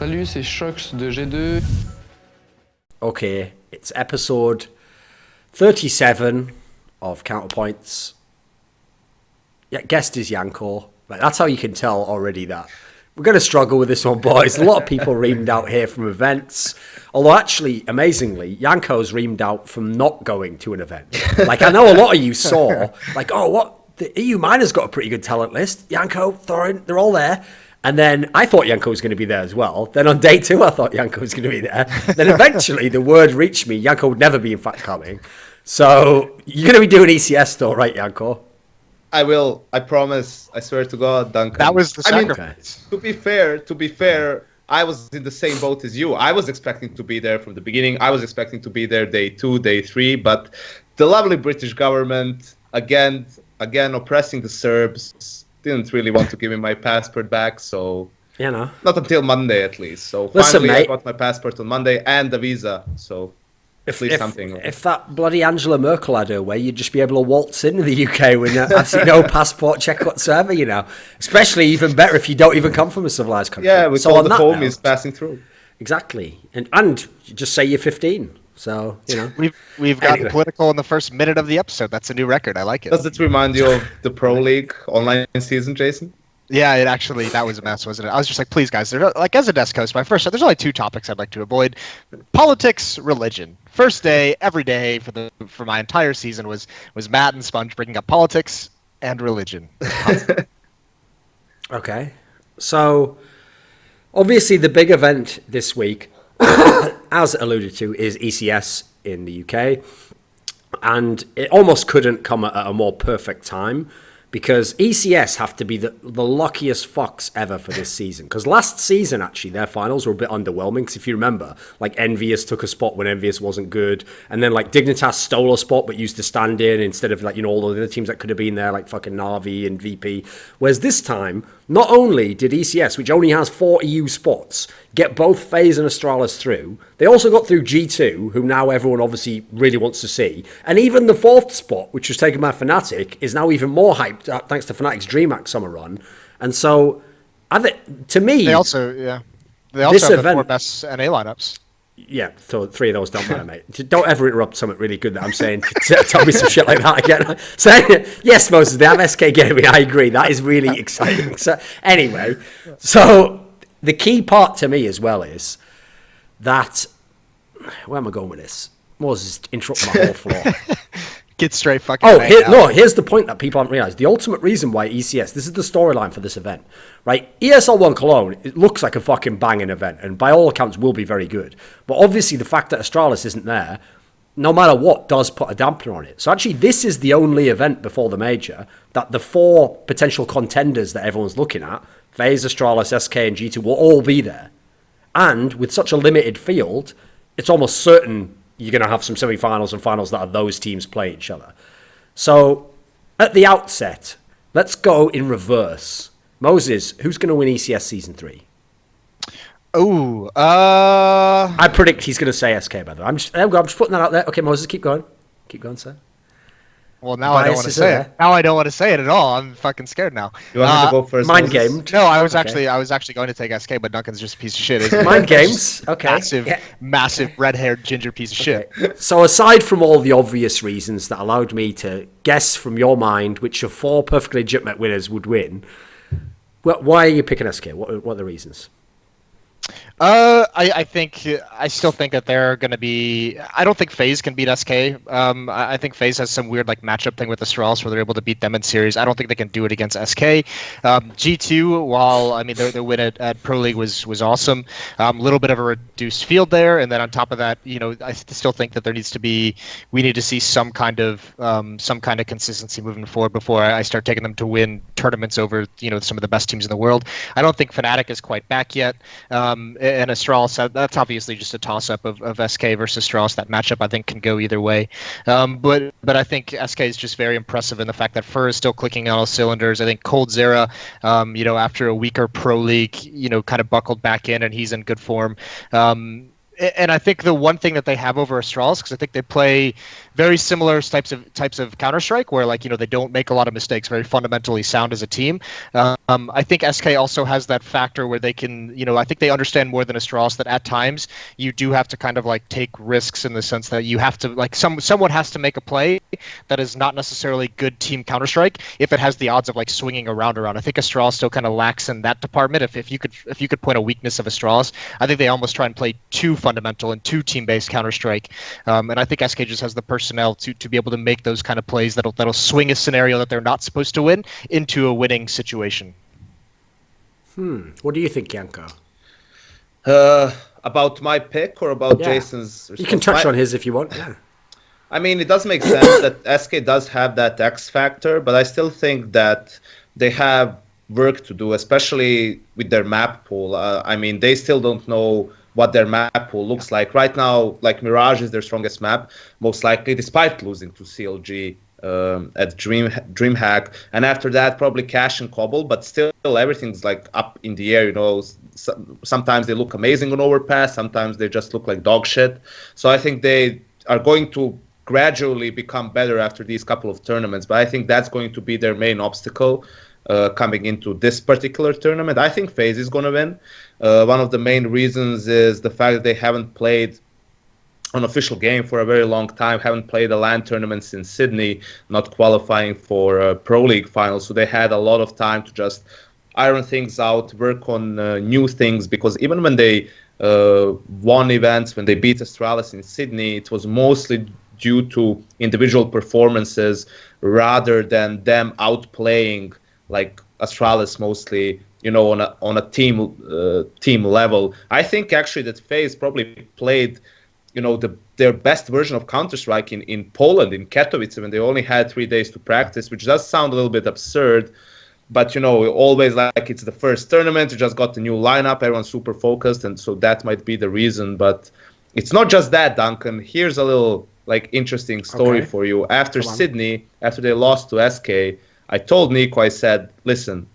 Salut, c'est Shox de G2. Okay, it's episode 37 of Counterpoints. Yeah, guest is Janko. Like, that's how you can tell already that we're going to struggle with this one, boys. A lot of people reamed out here from events. Although, actually, amazingly, Janko's reamed out from not going to an event. Like, I know a lot of you saw, like, oh, what? The EU Miner's got a pretty good talent list. Janko, Thorin, they're all there. And then I thought Janko was going to be there as well. Then on day 2, I thought Janko was going to be there. Then eventually the word reached me, Janko would never be in fact coming. So you're going to be doing ECS though, right, Janko? I will. I promise. I swear to God, Duncan. That was the sacrifice. To be fair, I was in the same boat as you. I was expecting to be there from the beginning. I was expecting to be there day 2, day 3. But the lovely British government, again oppressing the Serbs, didn't really want to give me my passport back, so not until Monday at least. So finally, I got my passport on Monday and the visa. So if that bloody Angela Merkel had her way, you'd just be able to waltz into the UK with absolutely no passport check whatsoever. You know, especially even better if you don't even come from a civilized country. Yeah, with all the homies passing through. Exactly, and just say you're 15. So, you know. We've gotten political in the first minute of the episode. That's a new record. I like it. Does it remind you of the Pro League online season, Jason? Yeah, that was a mess, wasn't it? I was just like, please, guys, like as a desk host, there's only 2 topics I'd like to avoid. Politics, religion. First day, every day for my entire season was Matt and Sponge bringing up politics and religion. Okay. So, obviously the big event this week, as alluded to, is ECS in the UK, and it almost couldn't come at a more perfect time because ECS have to be the luckiest fucks ever for this season, because last season actually their finals were a bit underwhelming, because if you remember, like Envious took a spot when Envious wasn't good, and then like Dignitas stole a spot but used to stand in instead of like, you know, all the other teams that could have been there like fucking Navi and VP, whereas this time not only did ECS, which only has 4 EU spots, get both FaZe and Astralis through, they also got through G2, who now everyone obviously really wants to see. And even the 4th spot, which was taken by Fnatic, is now even more hyped thanks to Fnatic's DreamHack summer run. And so, to me... They also have the 4 best NA lineups. Yeah, so 3 of those don't matter, mate. Don't ever interrupt something really good that I'm saying to tell me some shit like that again. So, yes, Moses, they have SK Gaming. I agree. That is really exciting. So, anyway, the key part to me as well is that... Where am I going with this? Moses interrupting my whole floor. Get straight fucking here's the point that people haven't realised. The ultimate reason why ECS, this is the storyline for this event, right? ESL1 Cologne, it looks like a fucking banging event, and by all accounts will be very good. But obviously the fact that Astralis isn't there, no matter what, does put a dampener on it. So actually this is the only event before the major that the 4 potential contenders that everyone's looking at, FaZe, Astralis, SK and G2, will all be there. And with such a limited field, it's almost certain you're going to have some semi-finals and finals that are those teams play each other. So, at the outset, let's go in reverse. Moses, who's going to win ECS Season 3? I predict he's going to say SK, by the way. I'm just putting that out there. Okay, Moses, keep going. Keep going, sir. Well, now I don't want to say it. Now I don't want to say it at all. I'm fucking scared now. You want me to go first? Mind gamed. No, I was actually going to take SK, but Duncan's just a piece of shit. Mind games. Okay. Massive red-haired ginger piece of shit. So aside from all the obvious reasons that allowed me to guess from your mind which of 4 perfectly legitimate winners would win, why are you picking SK? What are the reasons? I still think that they're going to be... I don't think FaZe can beat SK. I think FaZe has some weird like matchup thing with Astralis where they're able to beat them in series. I don't think they can do it against SK. G2, while I mean their win at Pro League was awesome, a little bit of a reduced field there, and then on top of that, you know, I still think that we need to see some kind of consistency moving forward before I start taking them to win tournaments over, you know, some of the best teams in the world. I don't think Fnatic is quite back yet. And Astralis, that's obviously just a toss-up of SK versus Astralis. That matchup, I think, can go either way. But I think SK is just very impressive in the fact that Fur is still clicking on all cylinders. I think Cold Zera, you know, after a weaker Pro League, you know, kind of buckled back in, and he's in good form. And I think the one thing that they have over Astralis, because I think they play very similar types of Counter-Strike, where, like, you know, they don't make a lot of mistakes, very fundamentally sound as a team. I think SK also has that factor where they can, I think they understand more than Astralis that at times you do have to kind of like take risks in the sense that you have to like someone has to make a play that is not necessarily good team Counter-Strike if it has the odds of like swinging around. I think Astralis still kind of lacks in that department. If you could point a weakness of Astralis, I think they almost try and play too fundamental and too team-based Counter-Strike. And I think SK just has the personnel to be able to make those kind of plays that'll swing a scenario that they're not supposed to win into a winning situation. What do you think, Janko? About my pick or about Jason's response? You can touch on his if you want. Yeah. I mean, it does make sense that SK does have that X factor, but I still think that they have work to do, especially with their map pool. I mean, they still don't know what their map pool looks like. Right now, like Mirage is their strongest map, most likely, despite losing to CLG. At DreamHack, and after that probably Cash and Cobble, but still everything's like up in the air. Sometimes they look amazing on Overpass, sometimes they just look like dog shit. So I think they are going to gradually become better after these couple of tournaments, but I think that's going to be their main obstacle coming into this particular tournament. I think FaZe is going to win. One of the main reasons is the fact that they haven't played an official game for a very long time, haven't played a LAN tournament since Sydney, not qualifying for Pro League finals. So they had a lot of time to just iron things out, work on new things, because even when they won events, when they beat Astralis in Sydney, it was mostly due to individual performances rather than them outplaying like Astralis mostly, on a team level. I think actually that FaZe probably played their best version of Counter-Strike in Poland, in Katowice, when they only had 3 days to practice, which does sound a little bit absurd. But, always like it's the first tournament, you just got the new lineup, everyone's super focused, and so that might be the reason. But it's not just that, Duncan. Here's a little, interesting story for you. After Sydney, after they lost to SK, I told Nico, I said, listen,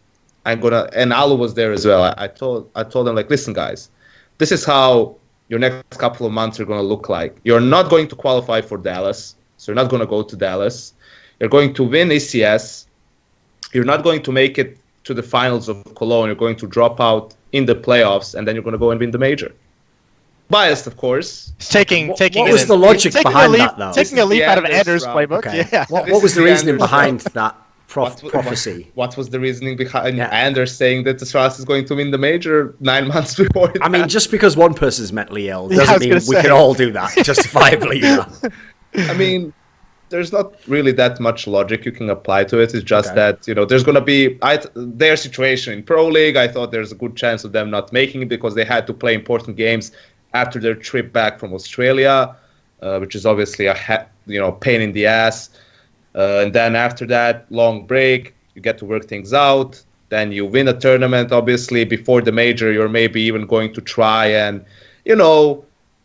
and Alu was there as well. I told them, listen, guys, this is how your next couple of months are going to look like. You're not going to qualify for Dallas, so you're not going to go to Dallas. You're going to win ECS. You're not going to make it to the finals of Cologne. You're going to drop out in the playoffs, and then you're going to go and win the major. Biased, of course. What was the logic behind that, though? Taking a leap out of Anders' playbook. Okay. Yeah. What was the reasoning behind that prophecy? What was the reasoning behind Anders saying that Astralis is going to win the major 9 months before it? I mean, just because one person's mentally ill doesn't mean we can all do that justifiably. I mean, there's not really that much logic you can apply to it. It's just that, there's going to be their situation in Pro League. I thought there's a good chance of them not making it because they had to play important games after their trip back from Australia, which is obviously a pain in the ass. And then after that long break, you get to work things out. Then you win a tournament, obviously. Before the major, you're maybe even going to try and,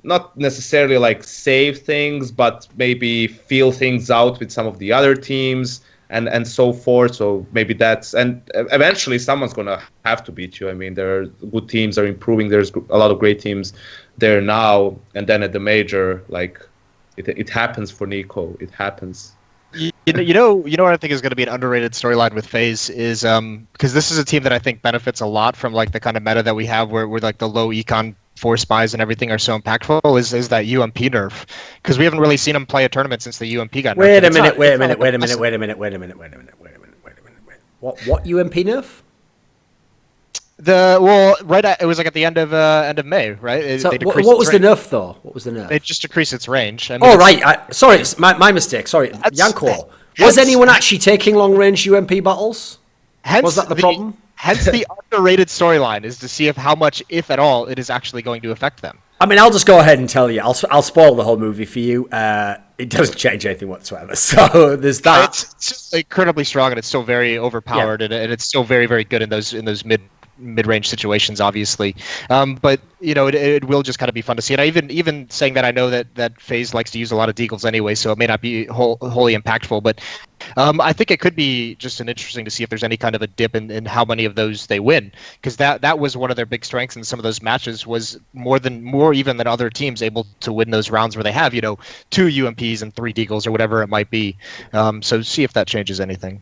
not necessarily save things, but maybe feel things out with some of the other teams and so forth. So maybe and eventually someone's going to have to beat you. I mean, there are good teams are improving. There's a lot of great teams there now. And then at the major, it happens for Nico. It happens. You know what I think is going to be an underrated storyline with FaZe is because this is a team that I think benefits a lot from the kind of meta that we have where the low econ force buys and everything are so impactful is that UMP nerf, because we haven't really seen them play a tournament since the UMP got nerfed. Wait a minute. What UMP nerf? It was at the end of May, right? What was the nerf though? What was the nerf? They just decreased its range. I mean, sorry, it's my mistake. Sorry, Janko. Was anyone actually taking long range UMP battles? Was that the problem? Hence the underrated storyline is to see how much, if at all, it is actually going to affect them. I mean, I'll just go ahead and tell you. I'll spoil the whole movie for you. It doesn't change anything whatsoever. So there's that. It's incredibly strong and it's still very overpowered and it's still very, very good in those mid-range situations, obviously. But it will just kind of be fun to see. And even saying that, I know that FaZe likes to use a lot of deagles anyway, so it may not be wholly impactful. But I think it could be just interesting to see if there's any kind of a dip in how many of those they win, because that was one of their big strengths in some of those matches, was more even than other teams able to win those rounds where they have 2 UMPs and 3 deagles or whatever it might be. So see if that changes anything.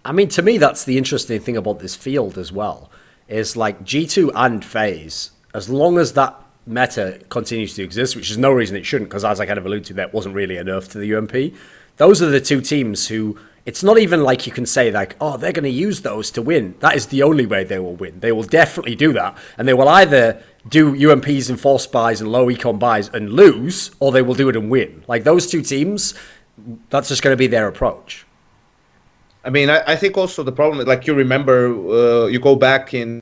I mean, to me, that's the interesting thing about this field as well, is like G2 and FaZe, as long as that meta continues to exist, which is no reason it shouldn't, because as I kind of alluded to, that wasn't really a nerf to the UMP. Those are the two teams who, it's not even like you can say like, oh, they're going to use those to win. That is the only way they will win. They will definitely do that. And they will either do UMPs and force buys and low econ buys and lose, or they will do it and win. Like those two teams, that's just going to be their approach. I mean, I think also the problem, like you remember, you go back in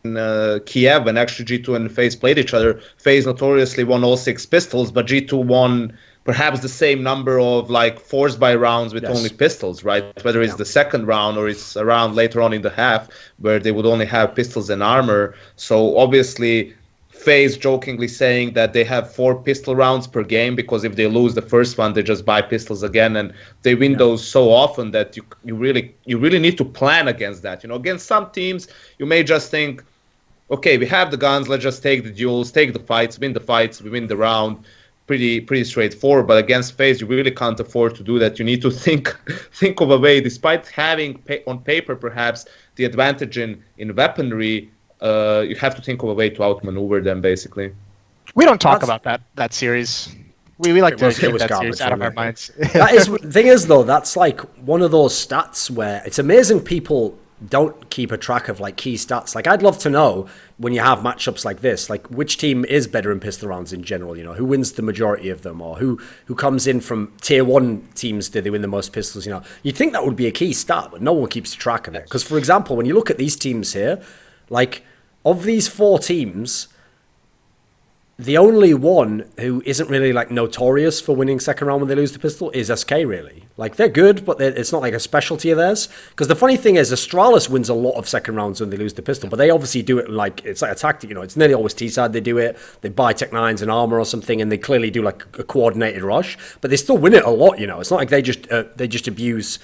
Kiev when actually G2 and FaZe played each other. FaZe notoriously won all 6 pistols, but G2 won perhaps the same number of like force buy rounds with only pistols, right? Whether it's the second round or it's a round later on in the half where they would only have pistols and armor. So obviously FaZe jokingly saying that they have 4 pistol rounds per game because if they lose the first one, they just buy pistols again, and they win those so often that you really need to plan against that. You know, against some teams, you may just think, okay, we have the guns, let's just take the duels, take the fights, we win the round. Pretty straightforward. But against FaZe, you really can't afford to do that. You need to think of a way, despite having on paper perhaps the advantage in weaponry. You have to think of a way to outmaneuver them, basically. We don't talk about that series. We like to keep that series out of our minds. That is, the thing is, though, that's like one of those stats where it's amazing people don't keep a track of like key stats. Like I'd love to know when you have matchups like this, like which team is better in pistol rounds in general, you know, who wins the majority of them, or who comes in from tier 1 teams, do they win the most pistols, you know. You'd think that would be a key stat, but no one keeps track of it. Because for example, when you look at these teams here, like of these 4 teams, the only one who isn't really like notorious for winning second round when they lose the pistol is SK, really. Like they're good, but it's not like a specialty of theirs. Because the funny thing is, Astralis wins a lot of second rounds when they lose the pistol, but they obviously do it like it's like a tactic. You know, it's nearly always T-side they do it. They buy Tech 9s and armor or something, and they clearly do like a coordinated rush. But they still win it a lot. You know, it's not like they just abuse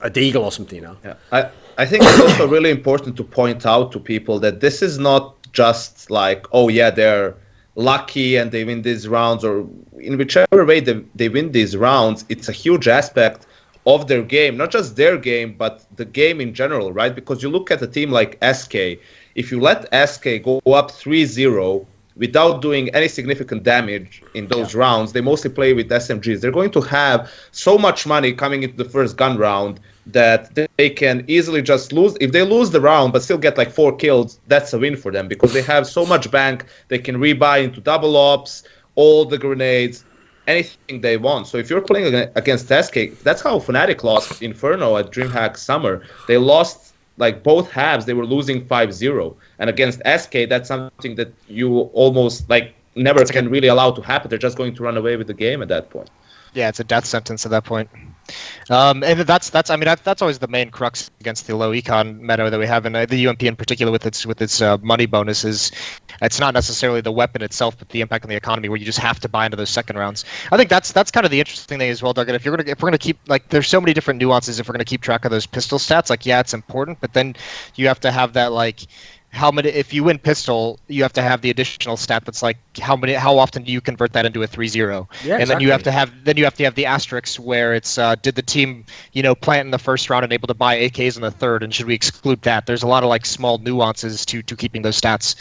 a deagle or something. You know. Yeah, I think it's also really important to point out to people that this is not just like, oh yeah, they're lucky and they win these rounds, or in whichever way they win these rounds, it's a huge aspect of their game, not just their game, but the game in general, right? Because you look at a team like SK, if you let SK go up 3-0 without doing any significant damage in those rounds, they mostly play with SMGs. They're going to have so much money coming into the first gun round that they can easily just lose. If they lose the round but still get like 4 kills, that's a win for them because they have so much bank. They can rebuy into double ops, all the grenades, anything they want. So if you're playing against SK, that's how Fnatic lost Inferno at DreamHack Summer. They lost like both halves, they were losing 5-0. And against SK, that's something that you almost like never can really allow to happen. They're just going to run away with the game at that point. Yeah, it's a death sentence at that point. And that's always the main crux against the low econ meta that we have, and the UMP in particular with its money bonuses. It's not necessarily the weapon itself, but the impact on the economy, where you just have to buy into those second rounds. I think that's kind of the interesting thing as well, Doug. And if we're gonna keep, like, there's so many different nuances. If we're gonna keep track of those pistol stats, like, yeah, it's important, but then you have to have that, like, how many, if you win pistol, you have to have the additional stat that's like how often do you convert that into a 3-0. Yeah, and exactly. then you have to have the asterisks where it's did the team, you know, plant in the first round and able to buy AKs in the third, and should we exclude that? There's a lot of like small nuances to keeping those stats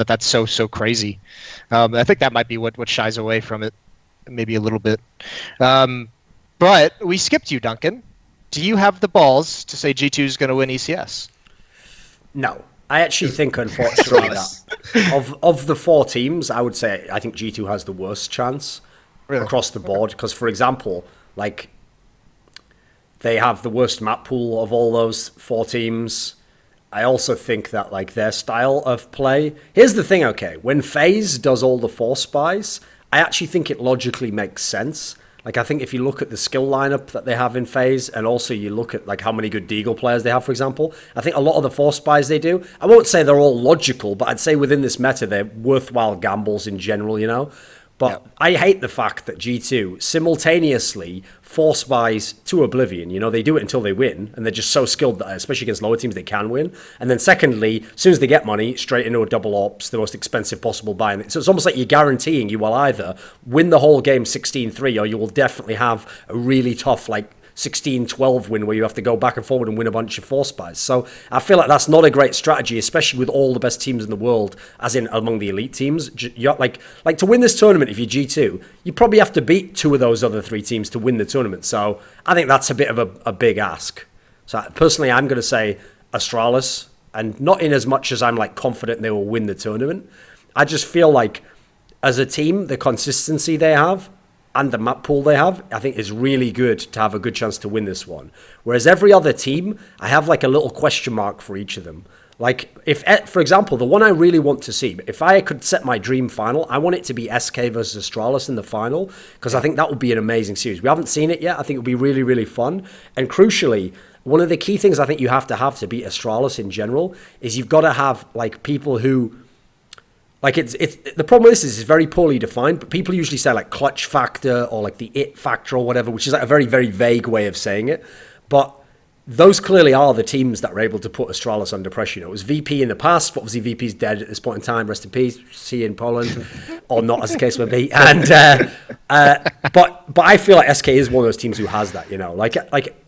that's so crazy. I think that might be what shies away from it maybe a little bit. But we skipped you, Duncan. Do you have the balls to say G2 is going to win ECS? No. I actually think, unfortunately, that of the 4 teams, I would say I think G2 has the worst chance across the board. Because, for example, like they have the worst map pool of all those 4 teams. I also think that like their style of play. Here's the thing, okay, when FaZe does all the force buys, I actually think it logically makes sense. Like, I think if you look at the skill lineup that they have in FaZe, and also you look at like how many good Deagle players they have, for example, I think a lot of the force buys they do, I won't say they're all logical, but I'd say within this meta, they're worthwhile gambles in general, you know? But I hate the fact that G2 simultaneously force buys to oblivion. You know, they do it until they win, and they're just so skilled that, especially against lower teams, they can win. And then secondly, as soon as they get money, straight into a double ops, the most expensive possible buy. So it's almost like you're guaranteeing you will either win the whole game 16-3, or you will definitely have a really tough, like, 16-12 win where you have to go back and forward and win a bunch of force buys. So I feel like that's not a great strategy, especially with all the best teams in the world, as in among the elite teams. Like to win this tournament, if you're G2, you probably have to beat 2 of those other 3 teams to win the tournament. So I think that's a bit of a big ask. So personally, I'm going to say Astralis, and not in as much as I'm like confident they will win the tournament. I just feel like as a team, the consistency they have and the map pool they have, I think is really good to have a good chance to win this one. Whereas every other team, I have like a little question mark for each of them. Like if, for example, the one I really want to see, if I could set my dream final, I want it to be SK versus Astralis in the final, because I think that would be an amazing series. We haven't seen it yet. I think it would be really, really fun. And crucially, one of the key things I think you have to beat Astralis in general is you've got to have like people who, like it's the problem with this is it's very poorly defined, but people usually say like clutch factor or like the it factor or whatever, which is like a very, very vague way of saying it. But those clearly are the teams that were able to put Astralis under pressure. You know, it was VP in the past, but obviously VP's dead at this point in time. Rest in peace. See you in Poland, or not, as the case may be. And but I feel like SK is one of those teams who has that. You know, like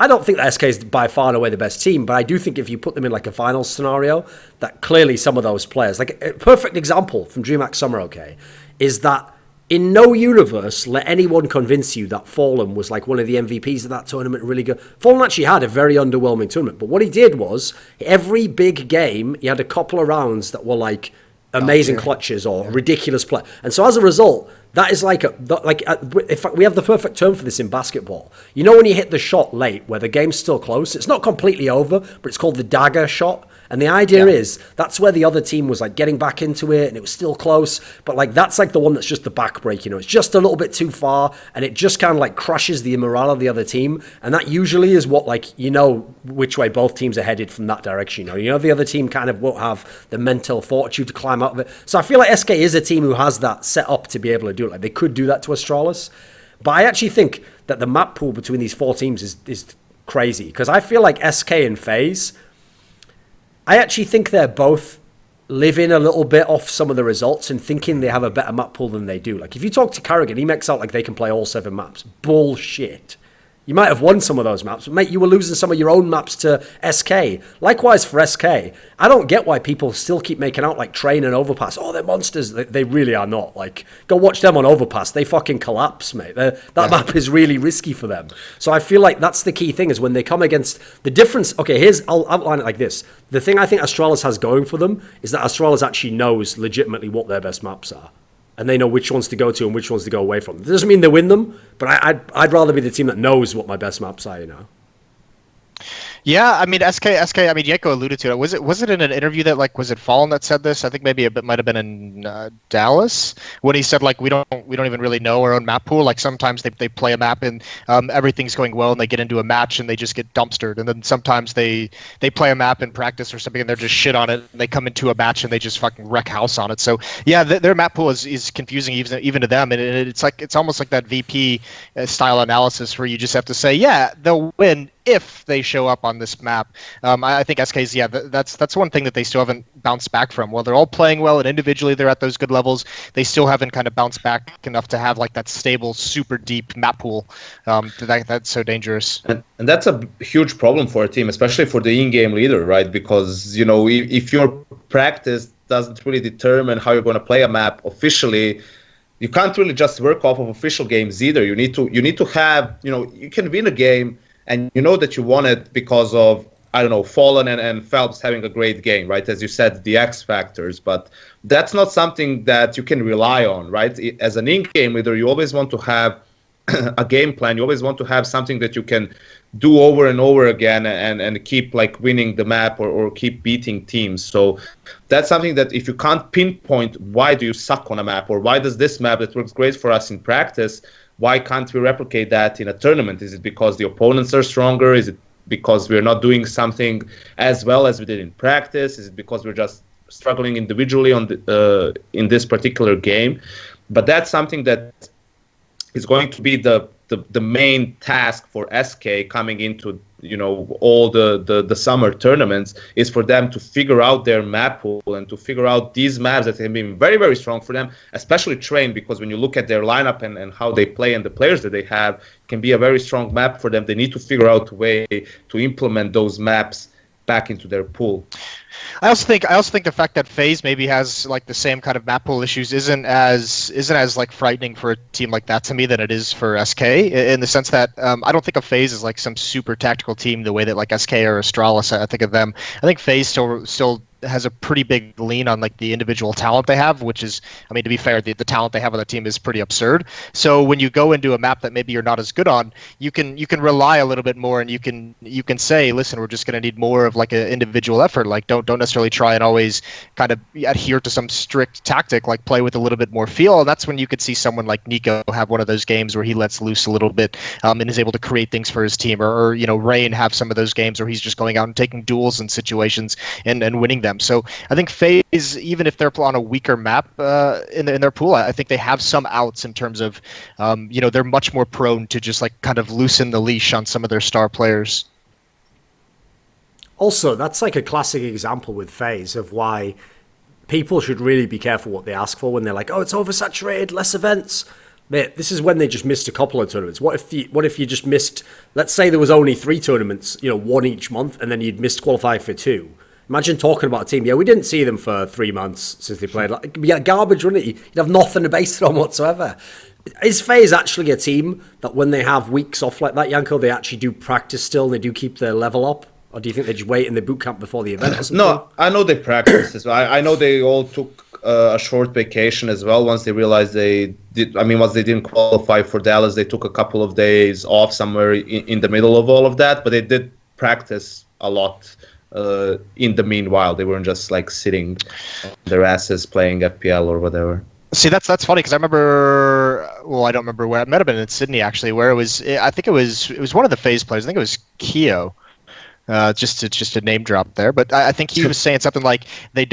I don't think that SK is by far and away the best team, but I do think if you put them in like a finals scenario, that clearly some of those players, like a perfect example from DreamHack Summer, okay, is that. In no universe, let anyone convince you that Fallen was like one of the MVPs of that tournament, really good. Fallen actually had a very underwhelming tournament, but what he did was, every big game, he had a couple of rounds that were like amazing clutches or ridiculous play. And so as a result, that is if we have the perfect term for this in basketball. You know when you hit the shot late where the game's still close? It's not completely over, but it's called the dagger shot. And the idea is that's where the other team was like getting back into it and it was still close. But like that's like the one that's just the back break, you know, it's just a little bit too far and it just kind of like crushes the morale of the other team. And that usually is what like, you know, which way both teams are headed from that direction. You know, the other team kind of won't have the mental fortitude to climb out of it. So I feel like SK is a team who has that set up to be able to do it. Like they could do that to Astralis. But I actually think that the map pool between these 4 teams is crazy because I feel like SK and FaZe, I actually think they're both living a little bit off some of the results and thinking they have a better map pool than they do. Like, if you talk to Carrigan, he makes out like they can play all 7 maps. Bullshit. You might have won some of those maps, but mate, you were losing some of your own maps to SK. Likewise for SK. I don't get why people still keep making out like Train and Overpass. Oh, they're monsters. They really are not. Like, go watch them on Overpass. They fucking collapse, mate. That map is really risky for them. So I feel like that's the key thing is when they come against the difference. Okay, I'll outline it like this. The thing I think Astralis has going for them is that Astralis actually knows legitimately what their best maps are. And they know which ones to go to and which ones to go away from. It doesn't mean they win them, but I'd rather be the team that knows what my best maps are, you know. Yeah, I mean SK. I mean Janko alluded to it. Was it in an interview that like was it Fallen that said this? I think maybe it might have been in Dallas when he said like we don't even really know our own map pool. Like sometimes they play a map and everything's going well and they get into a match and they just get dumpstered. And then sometimes they play a map in practice or something and they're just shit on it. And they come into a match and they just fucking wreck house on it. So yeah, their map pool is confusing even to them. And it's almost like that VP style analysis where you just have to say yeah they'll win if they show up on this map. I think SK's, that's one thing that they still haven't bounced back from. While they're all playing well and individually they're at those good levels, they still haven't kind of bounced back enough to have like that stable, super deep map pool that's so dangerous. And that's a huge problem for a team, especially for the in-game leader, right? Because, you know, if your practice doesn't really determine how you're going to play a map officially, you can't really just work off of official games either. You need to have, you know, you can win a game and you know that you won it because of, I don't know, Fallen and Phelps having a great game, right? As you said, the X factors. But that's not something that you can rely on, right? As an in-game leader, you always want to have a game plan. You always want to have something that you can do over and over again and keep like winning the map or keep beating teams. So that's something that if you can't pinpoint why do you suck on a map or why does this map that works great for us in practice, why can't we replicate that in a tournament? Is it because the opponents are stronger? Is it because we're not doing something as well as we did in practice? Is it because we're just struggling individually on in this particular game? But that's something that is going to be the main task for SK coming into all the summer tournaments, is for them to figure out their map pool and to figure out these maps that have been very, very strong for them, especially Train, because when you look at their lineup and how they play and the players that they have, can be a very strong map for them. They need to figure out a way to implement those maps back into their pool. I also think the fact that FaZe maybe has like the same kind of map pool issues isn't as like frightening for a team like that to me than it is for SK, in the sense that I don't think of FaZe as like some super tactical team the way that like SK or Astralis. I think of them. I think FaZe still has a pretty big lean on like the individual talent they have, which is, I mean, to be fair, the talent they have on the team is pretty absurd. So when you go into a map that maybe you're not as good on, you can rely a little bit more, and you can say, listen, we're just going to need more of like an individual effort. Like don't necessarily try and always kind of adhere to some strict tactic. Like play with a little bit more feel, and that's when you could see someone like Nico have one of those games where he lets loose a little bit and is able to create things for his team, or Rain have some of those games where he's just going out and taking duels in situations and winning them. So I think FaZe, even if they're on a weaker map in their pool, I think they have some outs in terms of, they're much more prone to just like kind of loosen the leash on some of their star players. Also, that's like a classic example with FaZe of why people should really be careful what they ask for when they're like, oh, it's oversaturated, less events. Mate, this is when they just missed a couple of tournaments. What if you just missed, let's say there was only 3 tournaments, one each month, and then you'd missed qualifying for 2. Imagine talking about a team. Yeah, we didn't see them for 3 months since they played. Like, it'd be like garbage, wouldn't it? You'd have nothing to base it on whatsoever. Is FaZe actually a team that when they have weeks off like that, Janko, they actually do practice still and they do keep their level up? Or do you think they just wait in the boot camp before the event or something? No, I know they practice as well. I know they all took a short vacation as well once they realized once they didn't qualify for Dallas, they took a couple of days off somewhere in the middle of all of that, but they did practice a lot. In the meanwhile, they weren't just like sitting on their asses playing FPL or whatever. See, that's funny because I remember. Well, I don't remember where. It might have been in Sydney actually, where it was. I think it was one of the FaZe players. I think it was Keo. Just a name drop there, but I think he was saying something like they're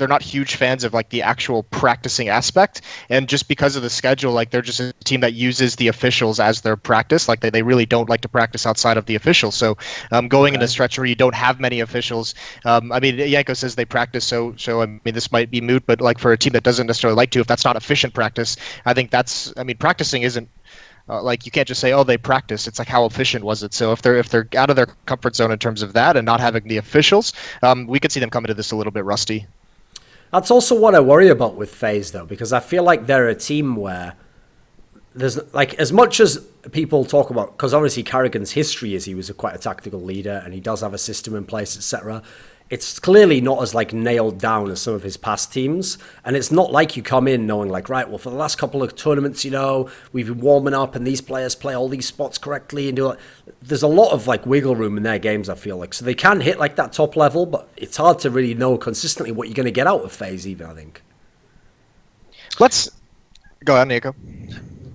not huge fans of like the actual practicing aspect, and just because of the schedule, like they're just a team that uses the officials as their practice. Like they really don't like to practice outside of the officials. So going in a stretch where you don't have many officials, Janko says they practice, so I mean this might be moot, but like for a team that doesn't necessarily like to, if that's not efficient practice, I think practicing isn't. Like you can't just say, oh, they practice. It's like, how efficient was it? So if they're out of their comfort zone in terms of that and not having the officials, we could see them come into this a little bit rusty. That's also what I worry about with FaZe, though, because I feel like they're a team where there's like, as much as people talk about, because obviously Carrigan's history is he was quite a tactical leader and he does have a system in place, etc. It's clearly not as like nailed down as some of his past teams, and it's not like you come in knowing like, right, well, for the last couple of tournaments, we've been warming up and these players play all these spots correctly and do it. There's a lot of like wiggle room in their games, I feel like, so they can hit like that top level, but it's hard to really know consistently what you're going to get out of FaZe even, I think. Let's go ahead, Nico.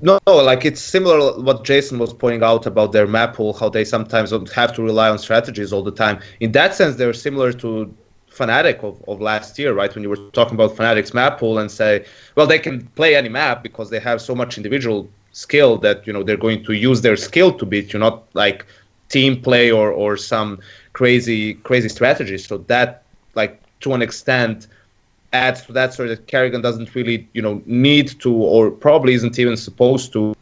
No, like it's similar to what Jason was pointing out about their map pool, how they sometimes don't have to rely on strategies all the time. In that sense, they're similar to Fnatic of last year, right? When you were talking about Fnatic's map pool and say, well, they can play any map because they have so much individual skill that, they're going to use their skill to beat you, not like team play or some crazy strategy. So that, like, to an extent, adds to that, so that Carrigan doesn't really, need to, or probably isn't even supposed to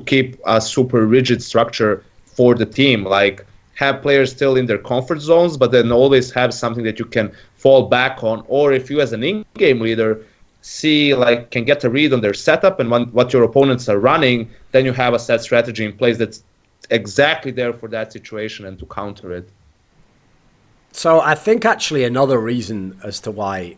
keep a super rigid structure for the team. Like, have players still in their comfort zones, but then always have something that you can fall back on. Or if you, as an in-game leader, can get a read on their setup and what your opponents are running, then you have a set strategy in place that's exactly there for that situation and to counter it. So I think actually another reason as to why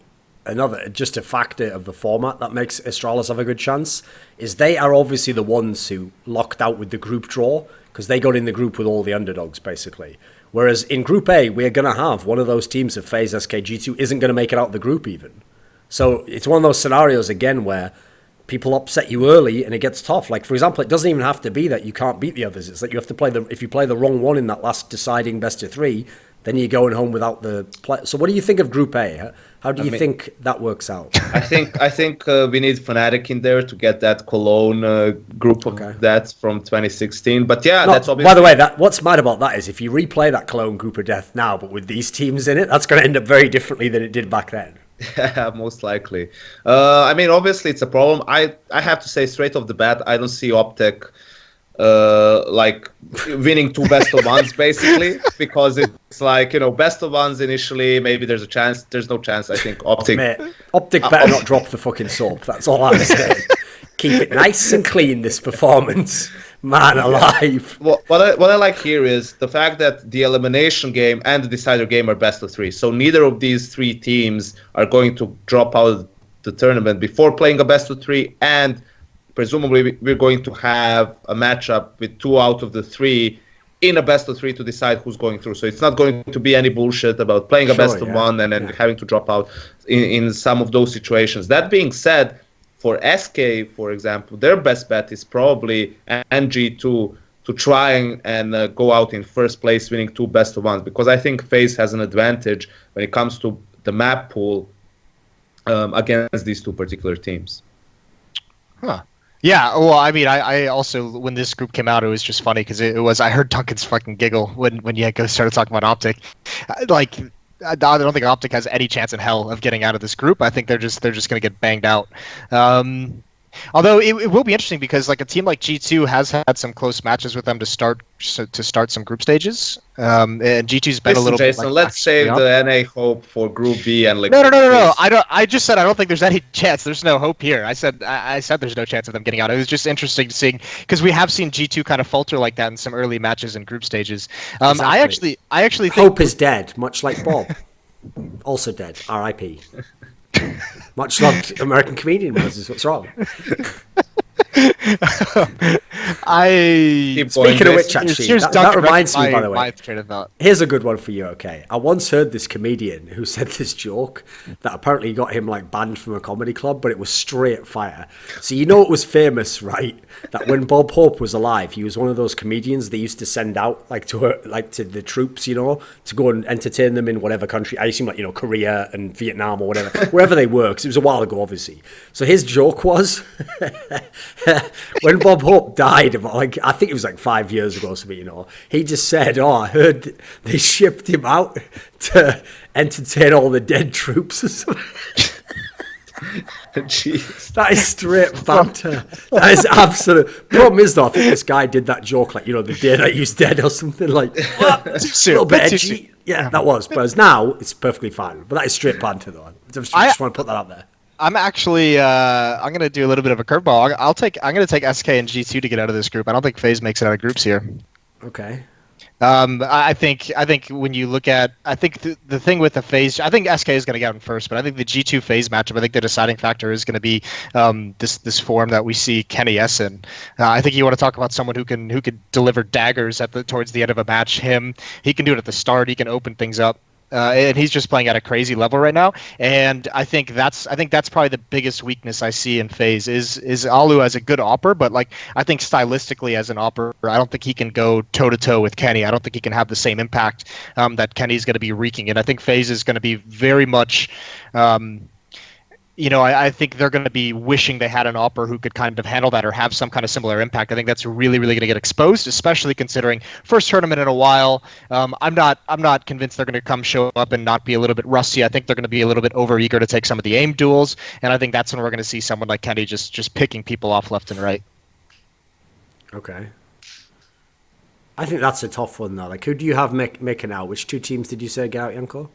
just a factor of the format that makes Astralis have a good chance is they are obviously the ones who locked out with the group draw because they got in the group with all the underdogs, basically. Whereas in Group A, we're going to have one of those teams of FaZe SKG2 isn't going to make it out of the group even. So it's one of those scenarios, again, where people upset you early and it gets tough. Like, for example, it doesn't even have to be that you can't beat the others. It's that you have to if you play the wrong one in that last deciding best of 3, then you're going home without the play. So what do you think of Group A? How do you think that works out? I think we need Fnatic in there to get that Cologne group of death from 2016. But yeah, that's obviously. By the way, what's mad about that is if you replay that Cologne group of death now, but with these teams in it, that's going to end up very differently than it did back then. Yeah, most likely. I mean, obviously it's a problem. I have to say straight off the bat, I don't see Optic like winning 2 best of ones basically, because it's like, you know, best of ones initially, maybe there's a chance. There's no chance. I think Optic better not drop the fucking soap. That's all I'm saying. Keep it nice and clean, this performance. Man alive. Well, what I like here is the fact that the elimination game and the decider game are best of 3. So neither of these 3 teams are going to drop out of the tournament before playing a best of 3, and presumably we're going to have a matchup with 2 out of the 3 in a best of 3 to decide who's going through. So it's not going to be any bullshit about playing a best of 1 and then having to drop out in some of those situations. That being said, for SK, for example, their best bet is probably NG2 to try and go out in first place, winning 2 best of 1s, because I think FaZe has an advantage when it comes to the map pool against these 2 particular teams. Huh. Yeah, well, I mean, I also, when this group came out, it was just funny because I heard Duncan's fucking giggle when Janko started talking about Optic. Like, I don't think Optic has any chance in hell of getting out of this group. I think they're just going to get banged out. Although it will be interesting because like a team like G2 has had some close matches with them to start some group stages. And G2's been a little. Jason, bit like, let's save the NA hope for Group B and like. No. I just said I don't think there's any chance. There's no hope here. I said there's no chance of them getting out. It was just interesting seeing because we have seen G2 kind of falter like that in some early matches and group stages. Exactly. I actually think hope is dead, much like Bob, also dead. R.I.P. Much loved American comedian Moses. What's wrong? Speaking of which, actually, that reminds me, by the way, here's a good one for you, okay? I once heard this comedian who said this joke that apparently got him like banned from a comedy club, but it was straight fire. So you know it was famous, right? That when Bob Hope was alive, he was one of those comedians they used to send out like to the troops, you know, to go and entertain them in whatever country. I assume like, you know, Korea and Vietnam or whatever, wherever they were, because it was a while ago, obviously. So his joke was when Bob Hope died, about like I think it was like 5 years ago or something, you know, he just said, "Oh, I heard they shipped him out to entertain all the dead troops or something." Jeez. That is straight banter. That is absolute. Problem is though, I think this guy did that joke like, you know, the day that he was dead or something like. A little bit edgy. Yeah, that was. But now it's perfectly fine. But that is straight banter though. I just want to put that out there. I'm actually I'm gonna do a little bit of a curveball. I'm gonna take SK and G2 to get out of this group. I don't think FaZe makes it out of groups here. Okay. I think when you look at the thing with the FaZe, I think SK is going to get out in first, but I think the G2 FaZe matchup, I think the deciding factor is going to be this form that we see Kenny S in. I think you want to talk about someone who can deliver daggers towards the end of a match. He can do it at the start. He can open things up. And he's just playing at a crazy level right now, and I think that's probably the biggest weakness I see in FaZe is Alu as a good opper, but like I think stylistically as an opper, I don't think he can go toe to toe with Kenny. I don't think he can have the same impact that Kenny's going to be wreaking, and I think FaZe is going to be very much. I think they're going to be wishing they had an opper who could kind of handle that or have some kind of similar impact. I think that's really, really going to get exposed, especially considering first tournament in a while. I'm not convinced they're going to show up and not be a little bit rusty. I think they're going to be a little bit overeager to take some of the aim duels, and I think that's when we're going to see someone like Kenny just picking people off left and right. Okay. I think that's a tough one though. Like, who do you have making out? Which 2 teams did you say get out, Janko?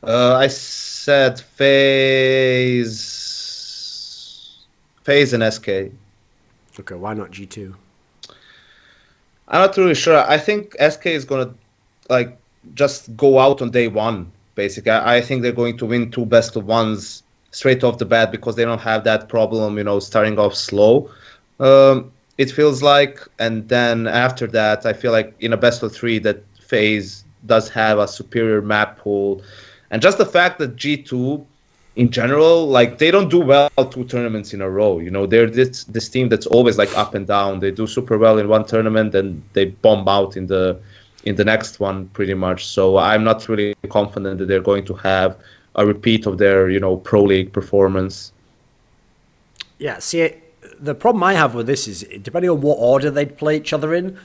I said FaZe and SK. Okay, why not G2? I'm not really sure. I think SK is gonna like just go out on day one. Basically, I think they're going to win 2 best of ones straight off the bat because they don't have that problem, you know, starting off slow. It feels like, and then after that, I feel like in a best of 3 that FaZe does have a superior map pool. And just the fact that G2, in general, like they don't do well 2 tournaments in a row. You know, they're this team that's always like up and down. They do super well in one tournament, and they bomb out in the in the next one, pretty much. So I'm not really confident that they're going to have a repeat of their, Pro League performance. Yeah, see, the problem I have with this is, depending on what order they'd play each other in,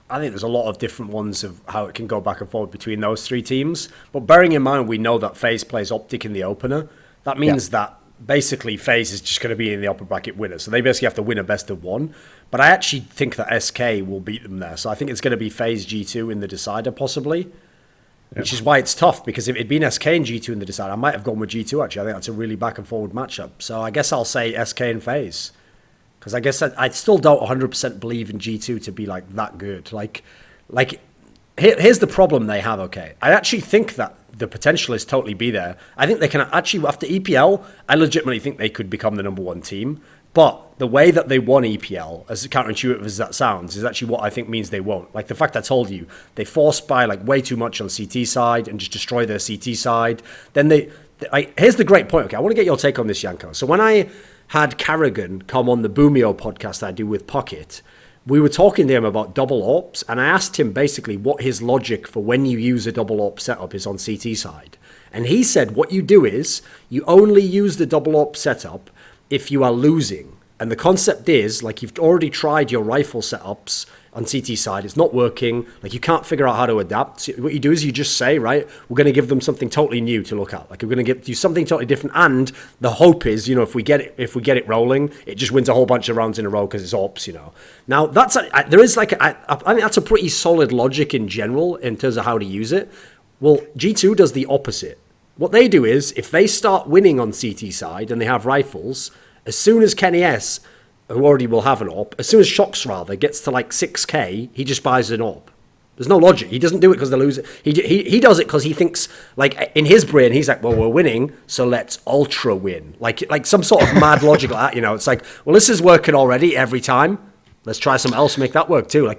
I think there's a lot of different ones of how it can go back and forth between those three teams. But bearing in mind, we know that FaZe plays Optic in the opener. That means that basically FaZe is just going to be in the upper bracket winner. So they basically have to win a best of one. But I actually think that SK will beat them there. So I think it's going to be FaZe G2 in the decider, possibly. Which is why it's tough, because if it'd been SK and G2 in the decider, I might have gone with G2, actually. I think that's a really back and forward matchup. So I guess I'll say SK and FaZe. Because I guess I still don't 100% believe in G2 to be like that good. Like here's the problem they have, okay. I actually think that the potential is totally be there. I think they can actually, after EPL, I legitimately think they could become the number one team. But the way that they won EPL, as counterintuitive as that sounds, is actually what I think means they won't. Like the fact I told you, they forced by like way too much on CT side and just destroy their CT side. Then here's the great point. Okay, I want to get your take on this, Janko. So when I had Carrigan come on the Boomeo podcast I do with Pocket, we were talking to him about double ops, and I asked him basically what his logic for when you use a double op setup is on CT side. And he said what you do is you only use the double op setup if you are losing. And the concept is, like, you've already tried your rifle setups on CT side, it's not working, like you can't figure out how to adapt. So what you do is you just say, right, we're going to give them something totally new to look at. Like we're going to give you something totally different, and the hope is, if we get it rolling, it just wins a whole bunch of rounds in a row because it's ops, Now that's I think that's a pretty solid logic in general in terms of how to use it. Well, G2 does the opposite. What they do is, if they start winning on CT side and they have rifles, as soon as Kenny S, who already will have an AWP, as soon as shox rather gets to like 6k, he just buys an AWP. There's no logic. He doesn't do it because they're losing. He does it because he thinks, like, in his brain, he's like, well, we're winning, so let's ultra win. Like some sort of mad logic like that, It's like, well, this is working already every time. Let's try something else to make that work too.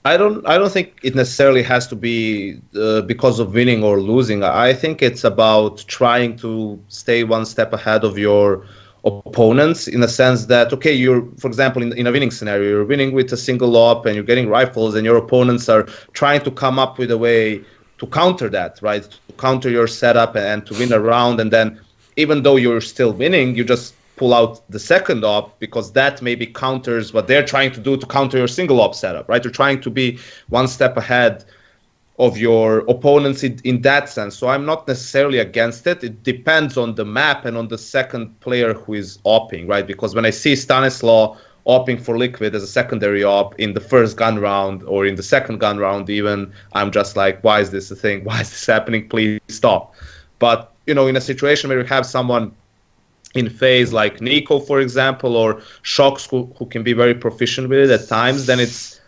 I don't think it necessarily has to be because of winning or losing. I think it's about trying to stay one step ahead of your opponents, in a sense that, okay, you're, for example, in a winning scenario, you're winning with a single op and you're getting rifles, and your opponents are trying to come up with a way to counter that, right? To counter your setup and to win a round, and then even though you're still winning, you just pull out the second op because that maybe counters what they're trying to do to counter your single op setup, right? You're trying to be one step ahead of your opponents in that sense. So I'm not necessarily against it. It depends on the map and on the second player who is opping, right? Because when I see Stanislaw opping for Liquid as a secondary op in the first gun round or in the second gun round even, I'm just like, why is this a thing? Why is this happening? Please stop. But, in a situation where you have someone in FaZe like Nico, for example, or shox who can be very proficient with it at times, then it's,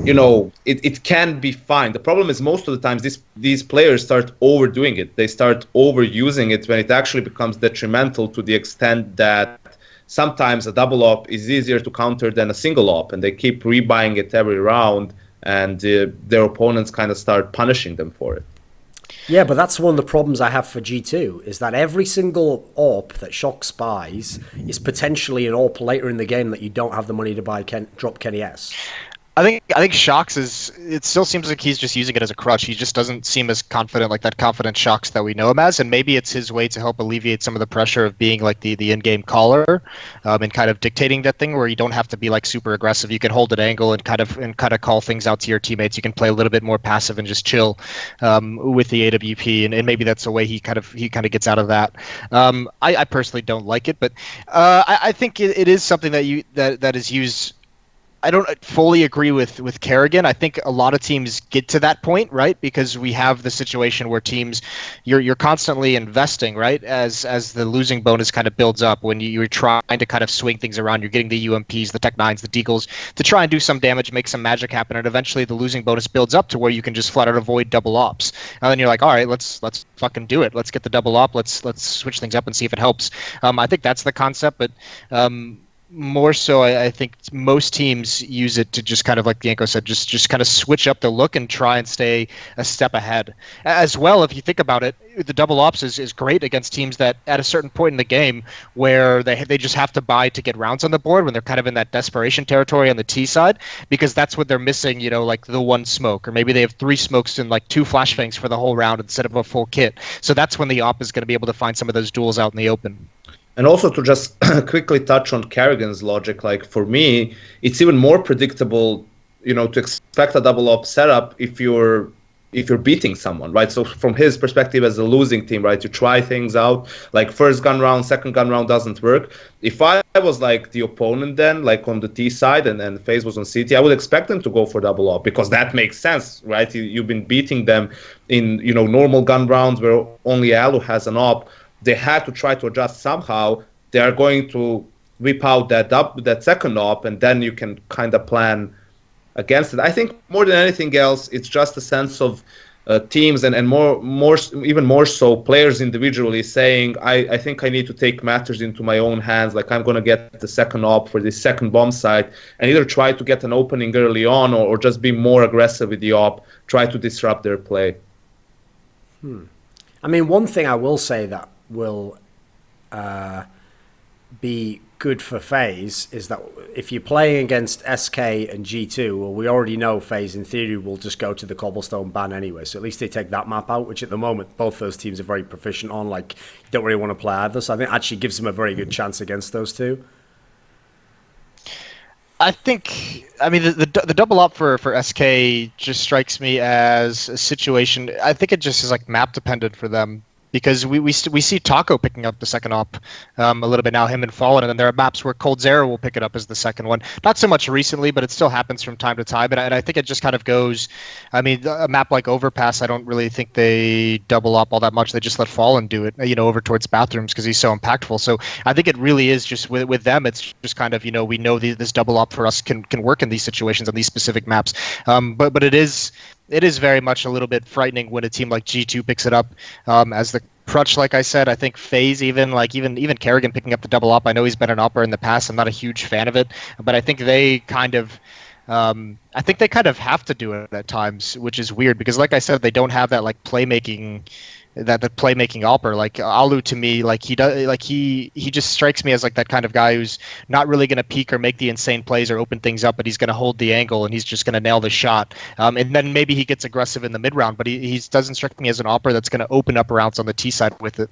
it can be fine. The problem is most of the times these players start overdoing it. They start overusing it when it actually becomes detrimental, to the extent that sometimes a double op is easier to counter than a single op, and they keep rebuying it every round, and their opponents kind of start punishing them for it. Yeah, but that's one of the problems I have for G2, is that every single AWP that shox buys is potentially an AWP later in the game that you don't have the money to buy drop Kenny S. I think shox it still seems like he's just using it as a crutch. He just doesn't seem as confident, like that confident shox that we know him as, and maybe it's his way to help alleviate some of the pressure of being like the in-game caller, and kind of dictating that thing where you don't have to be like super aggressive. You can hold an angle and kind of call things out to your teammates. You can play a little bit more passive and just chill with the AWP, and maybe that's the way he kind of gets out of that. I personally don't like it, but I think it is something that is used. I don't fully agree with Kerrigan. I think a lot of teams get to that point, right? Because we have the situation where teams, you're constantly investing, right? As the losing bonus kind of builds up, when you're trying to kind of swing things around, you're getting the UMPs, the Tech 9s, the Deagles to try and do some damage, make some magic happen, and eventually the losing bonus builds up to where you can just flat out avoid double ops. And then you're like, all right, let's fucking do it. Let's get the double op. Let's switch things up and see if it helps. I think that's the concept, but more so, I think most teams use it to just kind of, like Janko said, just kind of switch up the look and try and stay a step ahead. As well, if you think about it, the double ops is great against teams that at a certain point in the game where they just have to buy to get rounds on the board when they're kind of in that desperation territory on the T side, because that's what they're missing, like the one smoke, or maybe they have 3 smokes and like 2 flashbangs for the whole round instead of a full kit. So that's when the op is going to be able to find some of those duels out in the open. And also to just quickly touch on Kerrigan's logic, like for me, it's even more predictable, to expect a double op setup if you're beating someone, right? So from his perspective as a losing team, right, you try things out, like first gun round, second gun round doesn't work. If I was like the opponent then, like on the T side, and then FaZe was on CT, I would expect them to go for double op because that makes sense, right? You've been beating them in, normal gun rounds where only Alu has an op. They had to try to adjust somehow. They are going to whip out that second op, and then you can kind of plan against it. I think more than anything else, it's just a sense of teams and even more so players individually saying, I think I need to take matters into my own hands. Like I'm going to get the second op for this second bomb site and either try to get an opening early on or just be more aggressive with the op, try to disrupt their play. I mean, one thing I will say that will be good for FaZe is that if you're playing against SK and G2, well, we already know FaZe in theory will just go to the cobblestone ban anyway, so at least they take that map out, which at the moment both those teams are very proficient on. Like, you don't really want to play either, so I think actually gives them a very good chance against those two. I mean, the double op for SK just strikes me as a situation. I think it just is like map dependent for them. Because we see Taco picking up the second op a little bit now, him and Fallen, and then there are maps where Cold Zera will pick it up as the second one. Not so much recently, but it still happens from time to time. And I think it just kind of goes. I mean, a map like Overpass, I don't really think they double up all that much. They just let Fallen do it, over towards bathrooms because he's so impactful. So I think it really is just with them. It's just kind of we know this double op for us can work in these situations on these specific maps. But it is very much a little bit frightening when a team like G2 picks it up as the crutch. Like I said, I think FaZe even Kerrigan picking up the double op. I know he's been an opper in the past. I'm not a huge fan of it, but I think they kind of have to do it at times, which is weird because, like I said, they don't have that like playmaking. That playmaking opper, like Alu, to me, like he does, like he just strikes me as like that kind of guy who's not really going to peek or make the insane plays or open things up, but he's going to hold the angle and he's just going to nail the shot. And then maybe he gets aggressive in the mid round, but he doesn't strike me as an opper that's going to open up rounds on the T side with it.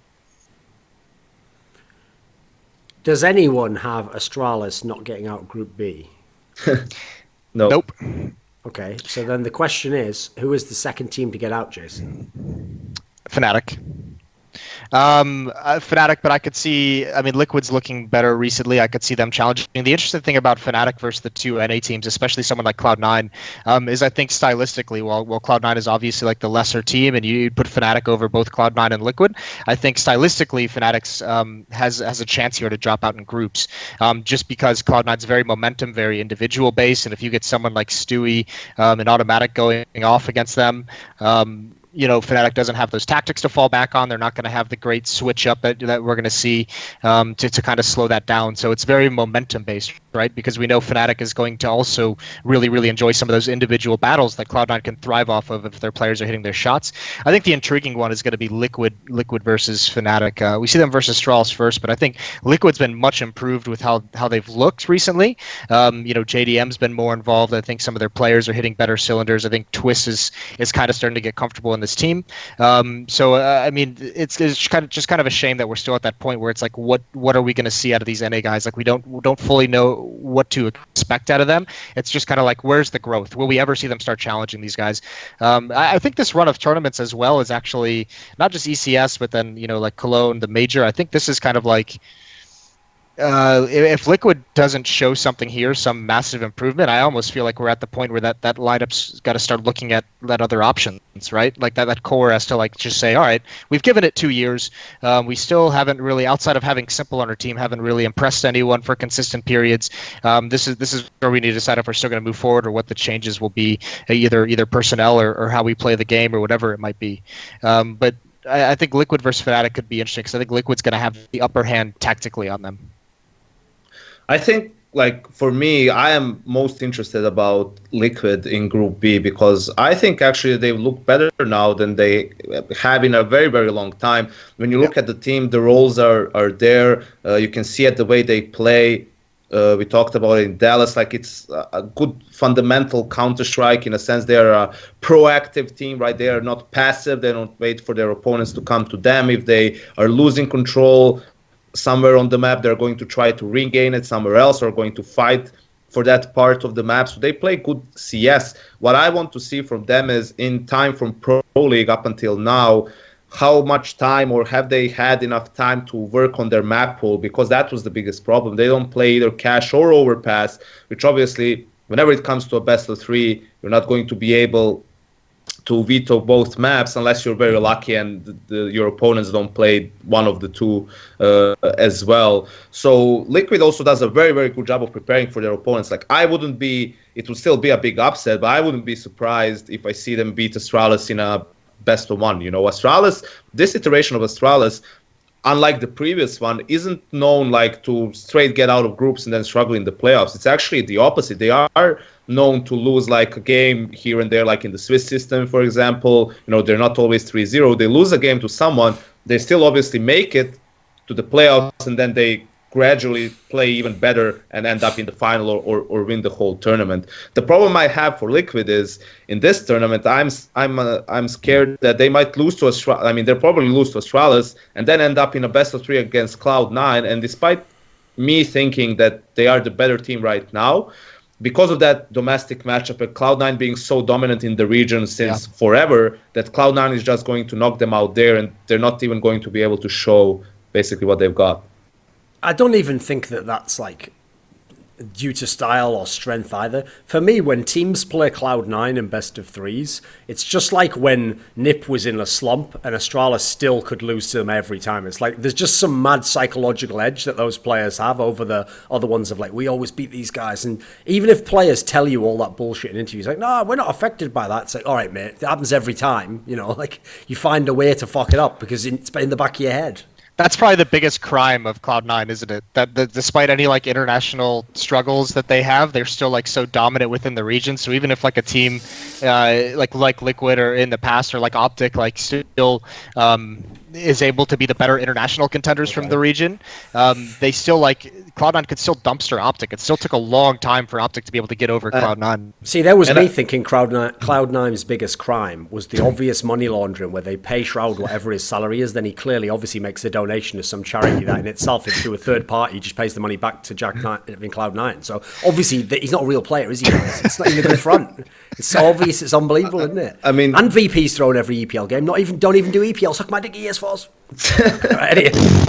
Does anyone have Astralis not getting out Group B? No. Nope. Okay, so then the question is, who is the second team to get out, Jason? Fnatic. Fnatic, but I could see, I mean, Liquid's looking better recently. I could see them challenging. The interesting thing about Fnatic versus the two NA teams, especially someone like Cloud9, is I think stylistically, while Cloud9 is obviously like the lesser team, and you put Fnatic over both Cloud9 and Liquid, I think stylistically Fnatic's has a chance here to drop out in groups, just because Cloud9's very momentum, very individual based, and if you get someone like Stewie and Automatic going off against them, Fnatic doesn't have those tactics to fall back on. They're not going to have the great switch up that we're going to see to kind of slow that down. So it's very momentum based, right? Because we know Fnatic is going to also really, really enjoy some of those individual battles that Cloud9 can thrive off of if their players are hitting their shots. I think the intriguing one is going to be Liquid versus Fnatic. We see them versus Stralis first, but I think Liquid's been much improved with how they've looked recently. JDM's been more involved. I think some of their players are hitting better cylinders. I think Twist is kind of starting to get comfortable in this team. I mean, it's just kind of a shame that we're still at that point where it's like, what are we going to see out of these NA guys? Like, we don't fully know what to expect out of them. It's just kind of like, where's the growth? Will we ever see them start challenging these guys? I think this run of tournaments as well is actually not just ECS, but then like Cologne, the major. I think this is kind of like, if Liquid doesn't show something here, some massive improvement, I almost feel like we're at the point where that lineup's got to start looking at other options, right? Like that core has to like just say, all right, we've given it 2 years. We still haven't really, outside of having Simple on our team, haven't really impressed anyone for consistent periods. This is where we need to decide if we're still going to move forward or what the changes will be, either personnel or how we play the game or whatever it might be. But I think Liquid versus Fnatic could be interesting because I think Liquid's going to have the upper hand tactically on them. I think, like, for me, I am most interested about Liquid in Group B because I think actually they look better now than they have in a very, very long time. When you look at the team, the roles are there. You can see it the way they play. We talked about it in Dallas. Like, it's a good fundamental Counter-Strike in a sense. They are a proactive team, right? They are not passive. They don't wait for their opponents to come to them. If they are losing control somewhere on the map, they're going to try to regain it somewhere else or going to fight for that part of the map. So they play good CS. What I want to see from them is, in time from Pro League up until now, how much time, or have they had enough time to work on their map pool? Because that was the biggest problem. They don't play either cash or overpass, which obviously, whenever it comes to a best of 3, you're not going to be able to veto both maps unless you're very lucky and your opponents don't play one of the two as well. So Liquid also does a very, very good job of preparing for their opponents. Like, it would still be a big upset, but I wouldn't be surprised if I see them beat Astralis in a best of 1. Astralis, this iteration of Astralis, unlike the previous one, isn't known like to straight get out of groups and then struggle in the playoffs. It's actually the opposite. They are known to lose like a game here and there, like in the Swiss system, for example. They're not always 3-0. They lose a game to someone, they still obviously make it to the playoffs, and then they gradually play even better and end up in the final or win the whole tournament. The problem I have for Liquid is, in this tournament, I'm scared that they might lose to Astralis. I mean, they'll probably lose to Astralis and then end up in a best of 3 against Cloud9. And despite me thinking that they are the better team right now, because of that domestic matchup and Cloud9 being so dominant in the region since forever, that Cloud9 is just going to knock them out there, and they're not even going to be able to show basically what they've got. I don't even think that that's like due to style or strength either. For me, when teams play Cloud9 in best of 3s, it's just like when NiP was in a slump and Astralis still could lose to them every time. It's like there's just some mad psychological edge that those players have over the other ones of like, we always beat these guys. And even if players tell you all that bullshit in interviews, like, no, we're not affected by that. It's like, all right, mate, it happens every time. Like, you find a way to fuck it up because it's in the back of your head. That's probably the biggest crime of Cloud9, isn't it? That despite any like international struggles that they have, they're still like so dominant within the region. So even if like a team like Liquid or in the past, or like Optic, like still is able to be the better international contenders from the region, they still like Cloud9 could still dumpster Optic. It still took a long time for Optic to be able to get over Cloud9. See, there was me thinking Cloud9's biggest crime was the obvious money laundering, where they pay Shroud whatever his salary is, then he clearly obviously makes a donation to some charity that in itself, if through a third party, just pays the money back to Jack in Cloud9. So obviously he's not a real player, is he? It's not even a good front. It's so obvious, it's unbelievable, isn't it? I mean, and VP's thrown every EPL game. Don't even do EPL. Suck my dick, ES Force.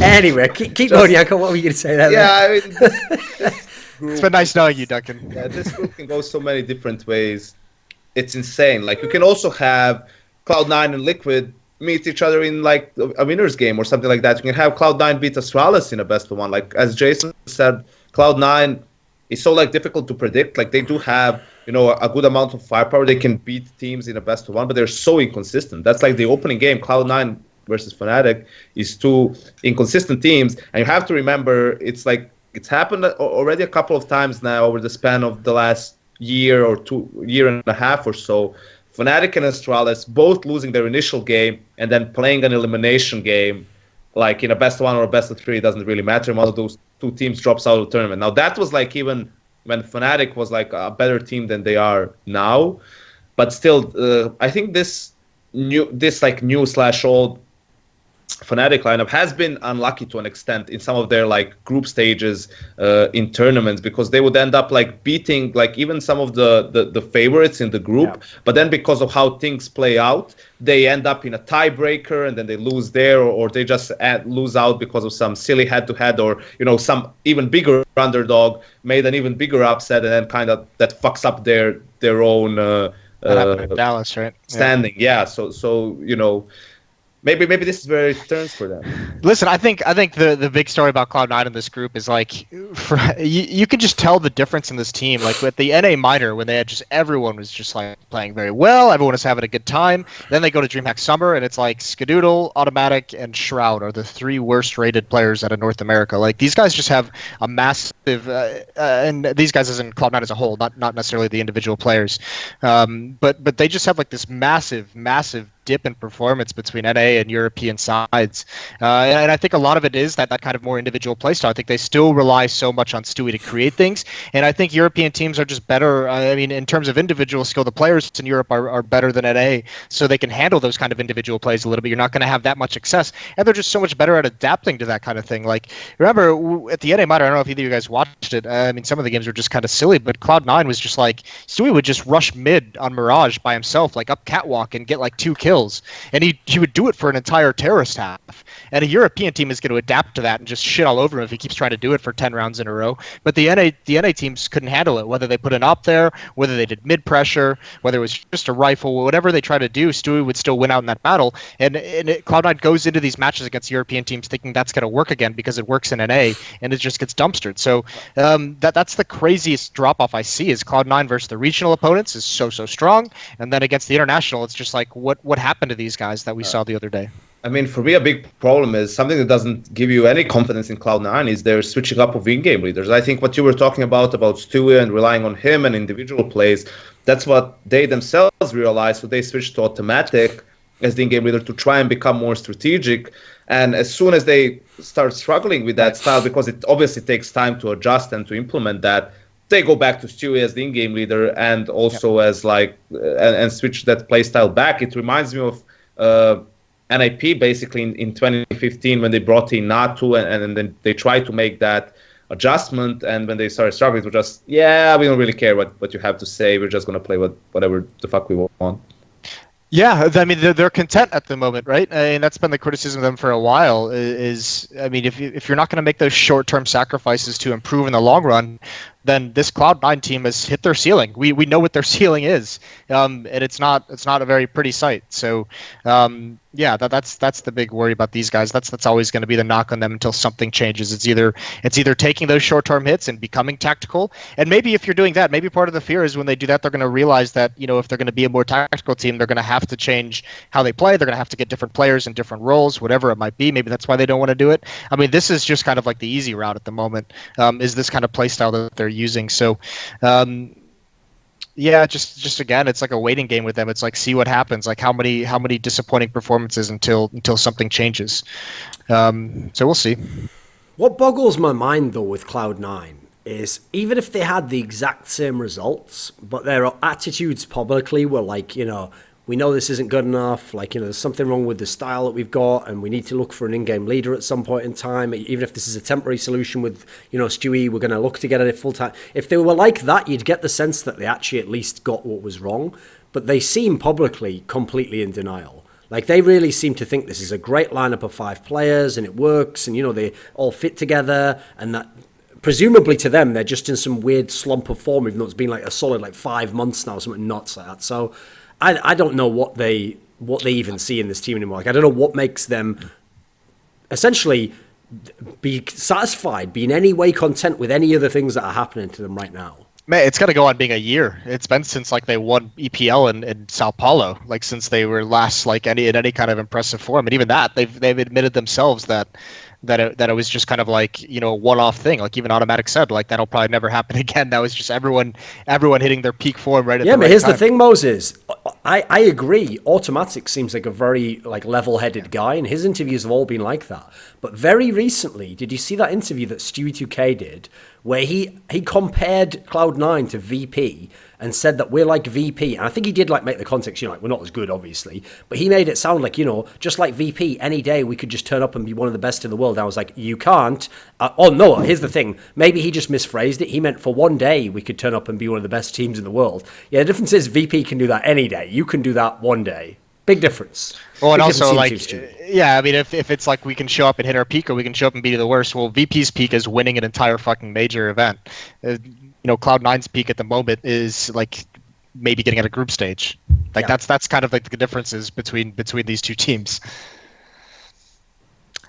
Anyway, keep going, Janko. What were you going to say there? Yeah, I mean, it's been nice knowing you, Duncan. Yeah, this group can go so many different ways. It's insane. Like, you can also have Cloud9 and Liquid meet each other in like a winner's game or something like that. You can have Cloud9 beat Astralis in a best of 1. Like, as Jason said, Cloud9 is so like difficult to predict. Like, they do have a good amount of firepower. They can beat teams in a best of 1, but they're so inconsistent. That's like the opening game, Cloud9 versus Fnatic, is 2 inconsistent teams, and you have to remember it's happened already a couple of times now over the span of the last year and a half or so. Fnatic and Astralis both losing their initial game and then playing an elimination game, like in a best of 1 or a best of 3, it doesn't really matter. One of those 2 teams drops out of the tournament. Now, that was like even when Fnatic was like a better team than they are now, but still, I think this new/old Fnatic lineup has been unlucky to an extent in some of their like group stages in tournaments, because they would end up like beating like even some of the favorites in the group, but then because of how things play out, they end up in a tiebreaker and then they lose there, or they just lose out because of some silly head-to-head, or some even bigger underdog made an even bigger upset, and then kind of that fucks up their own that happened in Dallas, right? Standing. So maybe this is where it turns for them. Listen, I think the big story about Cloud9 in this group is like, you can just tell the difference in this team. Like with the NA minor, when they had just everyone was just like playing very well, everyone was having a good time. Then they go to DreamHack Summer, and it's like Skadoodle, Automatic, and Shroud are the 3 worst rated players out of North America. Like these guys just have a massive, and these guys as in Cloud9 as a whole, not necessarily the individual players, but they just have like this massive dip in performance between NA and European sides, and I think a lot of it is that kind of more individual play style. I think they still rely so much on Stewie to create things, and I think European teams are just better. I mean, in terms of individual skill, the players in Europe are better than NA, so they can handle those kind of individual plays a little bit. You're not going to have that much success, and they're just so much better at adapting to that kind of thing. Like, remember at the NA minor, I don't know if either of you guys watched it. I mean, some of the games were just kind of silly, but Cloud9 was just like, Stewie would just rush mid on Mirage by himself, like up catwalk, and get like 2 kills. And he would do it for an entire terrorist half. And a European team is going to adapt to that and just shit all over him if he keeps trying to do it for 10 rounds in a row. But the NA teams couldn't handle it, whether they put an op there, whether they did mid pressure, whether it was just a rifle, whatever they tried to do, Stewie would still win out in that battle. And Cloud9 goes into these matches against European teams thinking that's going to work again because it works in NA, and it just gets dumpstered. So that's the craziest drop-off I see is Cloud9 versus the regional opponents is so strong. And then against the international, it's just like, what happened to these guys that we saw the other day? I mean, for me, a big problem is something that doesn't give you any confidence in Cloud9 is their switching up of in-game leaders. I think what you were talking about Stewie and relying on him and individual plays, that's what they themselves realized. So they switched to Automatic as the in-game leader to try and become more strategic. And as soon as they start struggling with that style, because it obviously takes time to adjust and to implement that, they go back to Stewie as the in-game leader and also as like and switch that play style back. It reminds me of NIP basically in 2015 when they brought in Natu and then they tried to make that adjustment, and when they started struggling, it was just, we don't really care what you have to say. We're just going to play whatever the fuck we want. Yeah, I mean they're content at the moment, right? And that's been the criticism of them for a while. I mean, if you're not going to make those short-term sacrifices to improve in the long run, then this Cloud9 team has hit their ceiling. We know what their ceiling is, and it's not a very pretty sight. So that's the big worry about these guys. That's always going to be the knock on them until something changes. It's either taking those short-term hits and becoming tactical, and maybe if you're doing that, maybe part of the fear is when they do that, they're going to realize that if they're going to be a more tactical team, they're going to have to change how they play. They're going to have to get different players in different roles, whatever it might be. Maybe that's why they don't want to do it. I mean, this is just kind of like the easy route at the moment. Is this kind of play style that they're using? So just again, it's like a waiting game with them. It's like, see what happens, like how many disappointing performances until something changes. So we'll see. What boggles my mind though with Cloud9 is even if they had the exact same results, but their attitudes publicly were like, we know this isn't good enough, like, there's something wrong with the style that we've got, and we need to look for an in-game leader at some point in time. Even if this is a temporary solution with, Stewie, we're going to look to get it full-time. If they were like that, you'd get the sense that they actually at least got what was wrong. But they seem publicly completely in denial. Like, they really seem to think this is a great lineup of 5 players, and it works, and, they all fit together, and that presumably to them, they're just in some weird slump of form, even though it's been like a solid 5 months now, something nuts like that. So I don't know what they even see in this team anymore. Like, I don't know what makes them essentially be satisfied, be in any way content with any of the things that are happening to them right now. Man, it's got to go on being a year. It's been since they won EPL in Sao Paulo, since they were last in any kind of impressive form, and even that they've admitted themselves that it was just kind of a one-off thing. Like even Automatic said, that'll probably never happen again. That was just everyone hitting their peak form right at the right time. Yeah, but here's the thing, Moses. I agree. Automatic seems like a very level-headed guy, and his interviews have all been like that. But very recently, did you see that interview that Stewie2K did, where he compared Cloud9 to VP and said that we're like VP? And I think he did make the context, we're not as good, obviously, but he made it sound like, just like VP, any day we could just turn up and be one of the best in the world. And I was like, you can't. No, here's the thing. Maybe he just misphrased it. He meant for one day we could turn up and be one of the best teams in the world. Yeah, the difference is VP can do that any day. You can do that one day. Big difference. Well, and also I mean, if it's we can show up and hit our peak, or we can show up and be the worst. Well, VP's peak is winning an entire fucking major event. Cloud9's peak at the moment is maybe getting at a group stage. That's kind of the differences between these two teams.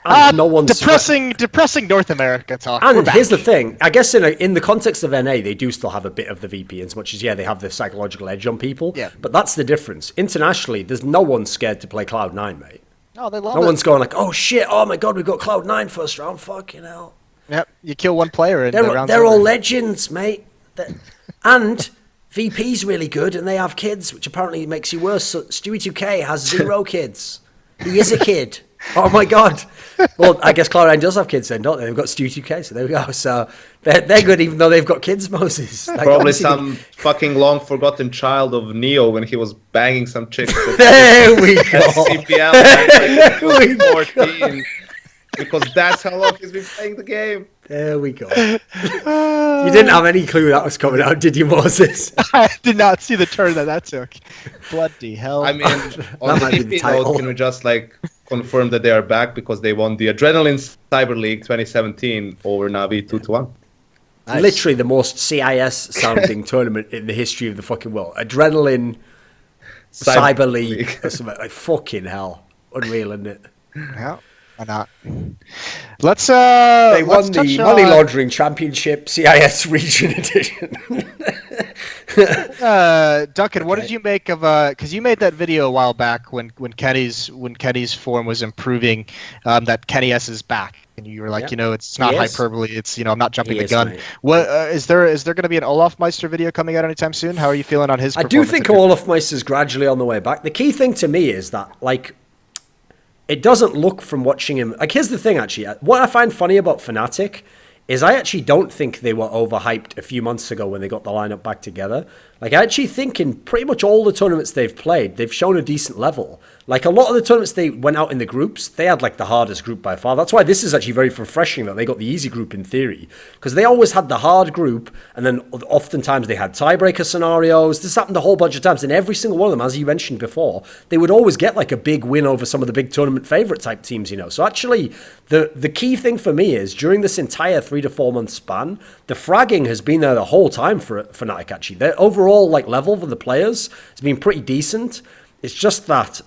And no one's depressing North America talk. And here's the thing. I guess in the context of NA, they do still have a bit of the VP, as much as, they have the psychological edge on people. Yeah. But that's the difference. Internationally, there's no one scared to play Cloud9, mate. Oh, they love it. No one's going like, oh shit, oh my god, we got Cloud9 first round, fucking hell. Yep, you kill one player and they're all legends, mate. And VP's really good, and they have kids, which apparently makes you worse. So Stewie2K has 0 kids. He is a kid. Oh my god. Well, I guess Cloud9 does have kids then, don't they? They've got Stewie2K, so there we go. So they're good even though they've got kids, Moses. Like, probably some fucking long forgotten child of Neo when he was banging some chicks. There we go. CPL back when he was 14. Because that's how long he's been playing the game. There we go. You didn't have any clue that was coming out, did you, Moses? I did not see the turn that took. Bloody hell. I mean, on the VP note, can we just confirm that they are back because they won the Adrenaline Cyber League 2017 over Navi 2-1. Nice. Literally the most CIS sounding tournament in the history of the fucking world. Adrenaline Cyber League. Or something like fucking hell. Unreal, isn't it? Yeah. Why not? Let's they won the Money Laundering Championship CIS Region Edition. Duncan, what did you make of because you made that video a while back when Kenny's form was improving, that Kenny S is back, and you were like, it's not hyperbole, it's I'm not jumping the gun. Mate. What is there going to be an Olaf Meister video coming out anytime soon? How are you feeling on his performance? I do think Olaf Meister's gradually on the way back. The key thing to me is that it doesn't look from watching him. Here's the thing, actually. What I find funny about Fnatic is I actually don't think they were overhyped a few months ago when they got the lineup back together. I actually think in pretty much all the tournaments they've played, they've shown a decent level. A lot of the tournaments they went out in the groups, they had the hardest group by far. That's why this is actually very refreshing that they got the easy group in theory. Because they always had the hard group, and then oftentimes they had tiebreaker scenarios. This happened a whole bunch of times, and every single one of them, as you mentioned before, they would always get a big win over some of the big tournament favorite type teams, So actually, the key thing for me is during this entire 3 to 4 month span, the fragging has been there the whole time for Fnatic, actually. Their overall level for the players has been pretty decent. It's just that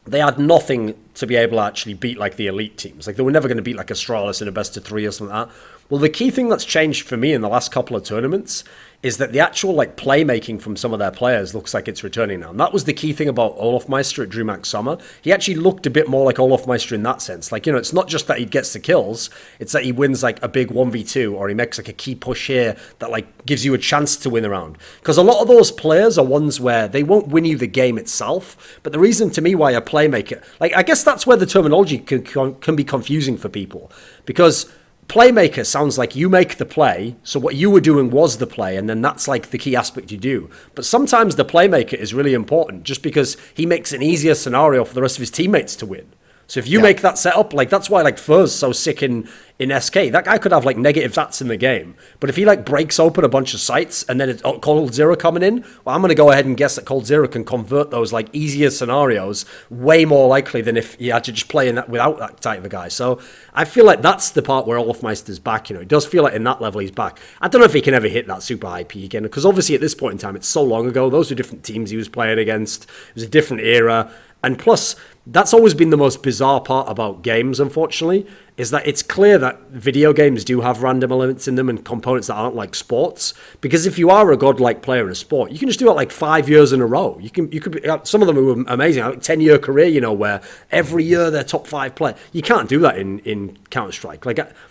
they had nothing to be able to actually beat the elite teams. They were never going to beat Astralis in a best of 3 or something like that. Well, the key thing that's changed for me in the last couple of tournaments is that the actual playmaking from some of their players looks like it's returning now. And that was the key thing about Olaf Meister at DreamHack Summer. He actually looked a bit more like Olaf Meister in that sense. It's not just that he gets the kills, it's that he wins a big 1v2 or he makes a key push here that gives you a chance to win a round. Because a lot of those players are ones where they won't win you the game itself, but the reason to me why a playmaker, I guess that's where the terminology can be confusing for people. Because playmaker sounds like you make the play, so what you were doing was the play, and then that's the key aspect you do. But sometimes the playmaker is really important just because he makes an easier scenario for the rest of his teammates to win. So if you make that setup, that's why Fur's so sick in SK. That guy could have negative stats in the game, but if he breaks open a bunch of sites and then it's Cold Zero coming in, well, I'm going to go ahead and guess that Cold Zero can convert those easier scenarios way more likely than if he had to just play in that without that type of a guy. So I feel that's the part where Olafmeister's back. It does feel in that level he's back. I don't know if he can ever hit that super high peak again, because obviously at this point in time it's so long ago. Those were different teams he was playing against. It was a different era. And plus, that's always been the most bizarre part about games, unfortunately, is that it's clear that video games do have random elements in them and components that aren't like sports. Because if you are a godlike player in a sport, you can just do it 5 years in a row. You could be, some of them are amazing, 10-year career, where every year they're top 5 player. You can't do that in Counter-Strike.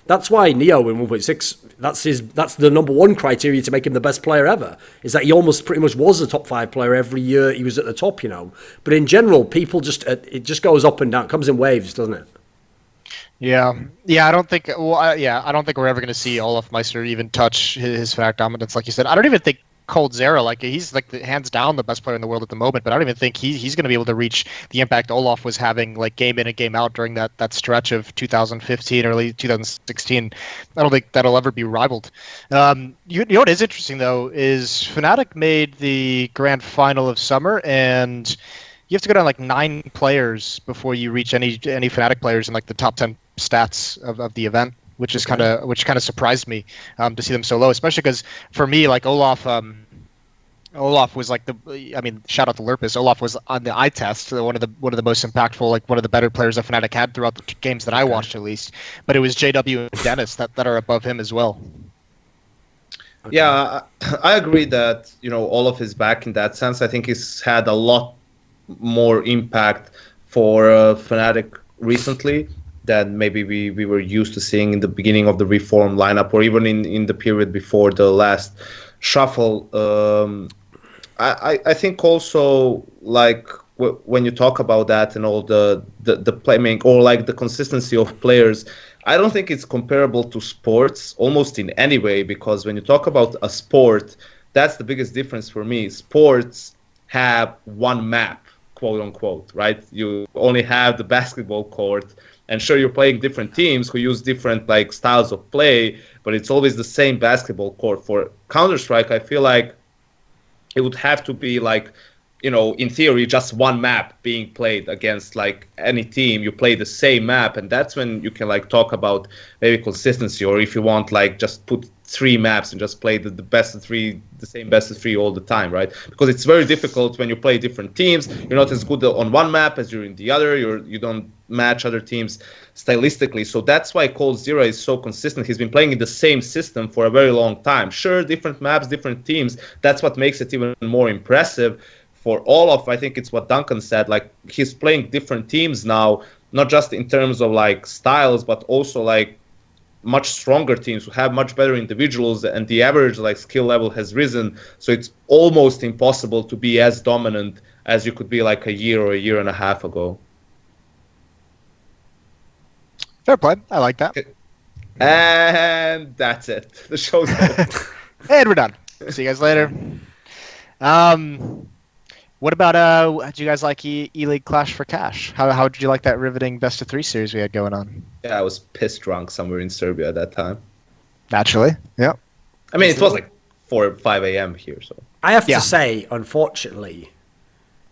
That's why Neo in 1.6, that's the number one criteria to make him the best player ever, is that he almost pretty much was a top 5 player every year he was at the top, But in general, people it just goes up and down. It comes in waves, doesn't it? Yeah. I don't think. Well, I don't think we're ever going to see Olaf Meister even touch his Fnatic dominance, like you said. I don't even think Cold Zero, he's hands down the best player in the world at the moment, but I don't even think he's going to be able to reach the impact Olaf was having game in and game out during that stretch of 2015, early 2016. I don't think that'll ever be rivaled. You know what is interesting though is Fnatic made the grand final of summer, and you have to go down 9 players before you reach any Fnatic players in the top 10 stats of the event, which is kind of surprised me to see them so low, especially because for me Olaf Olaf was like shout out to Lurpus. Olaf was on the eye test, one of the most impactful, like one of the better players that Fnatic had throughout the games that I watched, at least. But it was JW and Dennis that are above him as well. Okay. Yeah, I agree that Olaf is back in that sense. I think he's had a lot more impact for Fnatic recently than maybe we were used to seeing in the beginning of the reform lineup, or even in the period before the last shuffle. I think also, like, when you talk about that and all the playmaking, or like the consistency of players, I don't think it's comparable to sports almost in any way, because when you talk about a sport, that's the biggest difference for me. Sports have one map, quote unquote, right? You only have the basketball court, and sure, you're playing different teams who use different like styles of play, but it's always the same basketball court. For Counter-Strike, I feel like it would have to be like, in theory, just one map being played against like any team. You play the same map, and that's when you can like talk about maybe consistency, or if you want, like, just put 3 maps and just play the best of 3, the same best of 3 all the time, right? Because it's very difficult when you play different teams. You're not as good on one map as you're in the other. You don't match other teams stylistically. So that's why coldzera is so consistent. He's been playing in the same system for a very long time. Sure, different maps, different teams. That's what makes it even more impressive. For Olaf, I think it's what Duncan said. Like, he's playing different teams now, not just in terms of like styles, but also like much stronger teams who have much better individuals, and the average like skill level has risen. So it's almost impossible to be as dominant as you could be like a year or a year and a half ago. Fair play. I like that. And that's it. The show's over. And we're done. See you guys later. What about did you guys like E-League Clash for Cash? How did you like that riveting best of 3 series we had going on? Yeah, I was pissed drunk somewhere in Serbia at that time. Naturally, yeah. I mean, it was like 4 or 5 a.m. here, so. I have to say, unfortunately,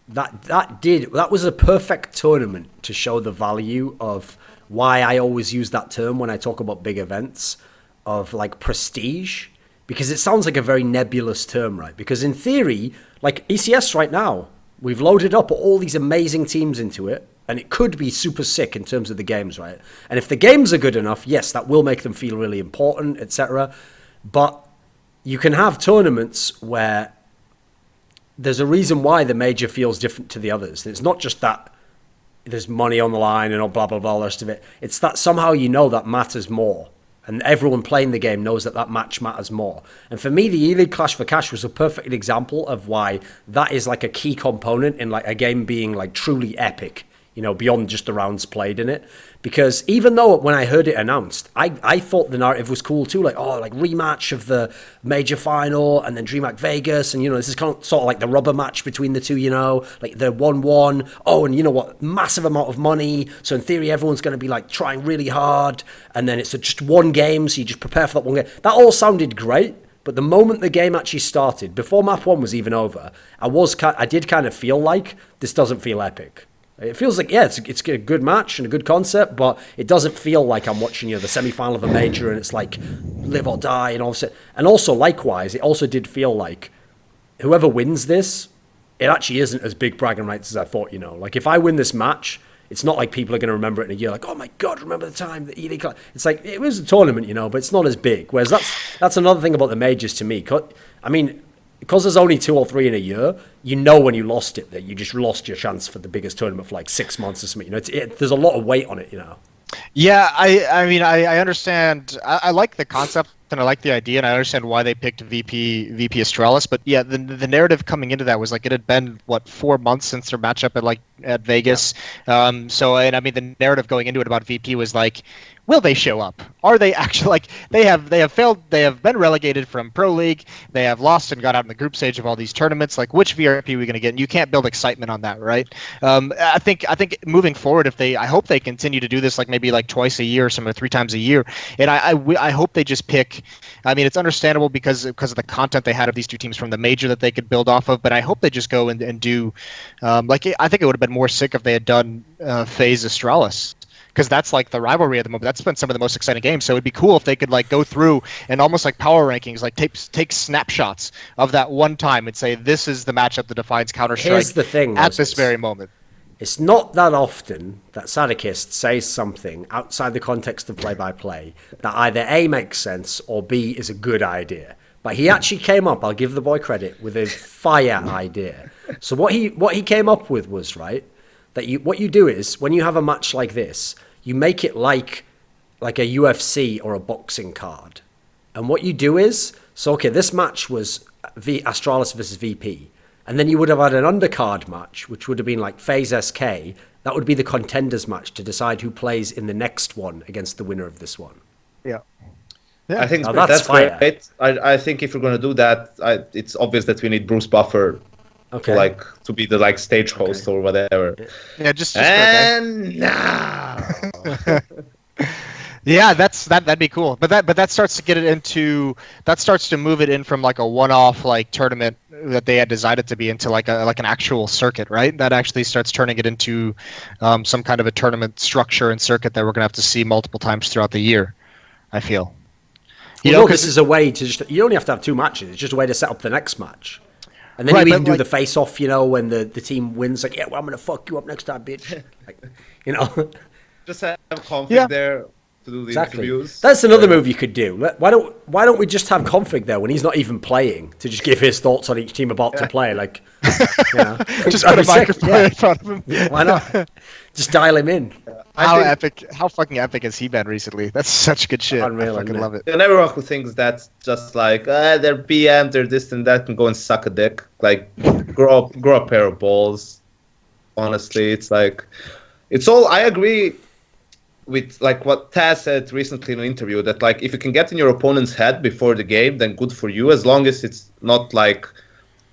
that was a perfect tournament to show the value of why I always use that term when I talk about big events, of like prestige, because it sounds like a very nebulous term, right? Because in theory, like ECS right now, we've loaded up all these amazing teams into it, and it could be super sick in terms of the games, right? And if the games are good enough, yes, that will make them feel really important, etc. But you can have tournaments where there's a reason why the major feels different to the others. It's not just that there's money on the line and all blah, blah, blah, the rest of it. It's that somehow that matters more. And everyone playing the game knows that match matters more. And for me, the E-League Clash for Cash was a perfect example of why that is like a key component in like a game being like truly epic, beyond just the rounds played in it. Because even though when I heard it announced, I thought the narrative was cool too, like, oh, like rematch of the major final and then DreamHack Vegas, and this is kind of sort of like the rubber match between the two, like the 1-1. Oh, and you know what, massive amount of money, so in theory everyone's going to be like trying really hard, and then it's just one game, so you just prepare for that one game. That all sounded great. But the moment the game actually started, before map 1 was even over, I did kind of feel like this doesn't feel epic. It feels like, yeah, it's a good match and a good concept, but it doesn't feel like I'm watching the semi-final of a major and it's like live or die and all this. And also, likewise, it also did feel like whoever wins this, it actually isn't as big bragging rights as I thought, Like, if I win this match, it's not like people are going to remember it in a year, like, oh my God, remember the time that E-League... It's like, it was a tournament, but it's not as big. Whereas that's another thing about the majors to me. I mean... Because there's only 2 or 3 in a year, when you lost it, that you just lost your chance for the biggest tournament for like 6 months or something. There's a lot of weight on it, Yeah, I mean, I understand. I like the concept and I like the idea, and I understand why they picked VP Astralis. But yeah, the narrative coming into that was like it had been 4 months since their matchup at Vegas. Yeah. So, and I mean, the narrative going into it about VP was like, will they show up? Are they actually like they have failed? They have been relegated from Pro League. They have lost and got out in the group stage of all these tournaments. Like, which VRP are we going to get? And you can't build excitement on that, right? I think moving forward, I hope they continue to do this, like maybe like twice a year, or some 3 times a year. And I hope they just pick. I mean, it's understandable because of the content they had of these 2 teams from the major that they could build off of. But I hope they just go and do. I think it would have been more sick if they had done FaZe Astralis. because that's like the rivalry at the moment. That's been some of the most exciting games. So it'd be cool if they could like go through and almost like power rankings, like take snapshots of that one time and say this is the matchup that defines Counter-Strike. Here's the thing, at Moses. this very moment. It's not that often that Sadikist says something outside the context of play-by-play that either A, makes sense, or B, is a good idea. But he actually came up, I'll give the boy credit, with a fire idea. So what he came up with was, right, that what you do is, when you have a match like this, you make it like a UFC or a boxing card. And what you do is, so okay, this match was Astralis versus VP. And then you would have had an undercard match, which would have been like FaZe SK. That would be the contenders match to decide who plays in the next one against the winner of this one. Yeah. I think now that's fire. great. I think if we're going to do that, it's obvious that we need Bruce Buffer to be the like stage host or whatever. Yeah, just and now. Yeah, that'd be cool. But that starts to get it into starts to move it in from like a one-off like tournament that they had designed it to be into like an actual circuit, right? That actually starts turning it into some kind of a tournament structure and circuit that we're gonna have to see multiple times throughout the year. I feel. This is a way to just, you only have to have 2 matches. It's just a way to set up the next match. And then you even do the face-off, when the team wins, like, yeah, well, I'm going to fuck you up next time, bitch. Just have config there to do the interviews. That's another move you could do. Why don't we just have config there when he's not even playing to just give his thoughts on each team about to play? Like, just put a microphone in front of him. Yeah, why not? Just dial him in. How fucking epic has he been recently? That's such good shit. Unreal, I fucking love it. And everyone who thinks that's just like they're BM, they're this and that, can go and suck a dick. Like, grow a pair of balls. Honestly, it's like, it's all. I agree with like what Taz said recently in an interview, that like if you can get in your opponent's head before the game, then good for you, as long as it's not like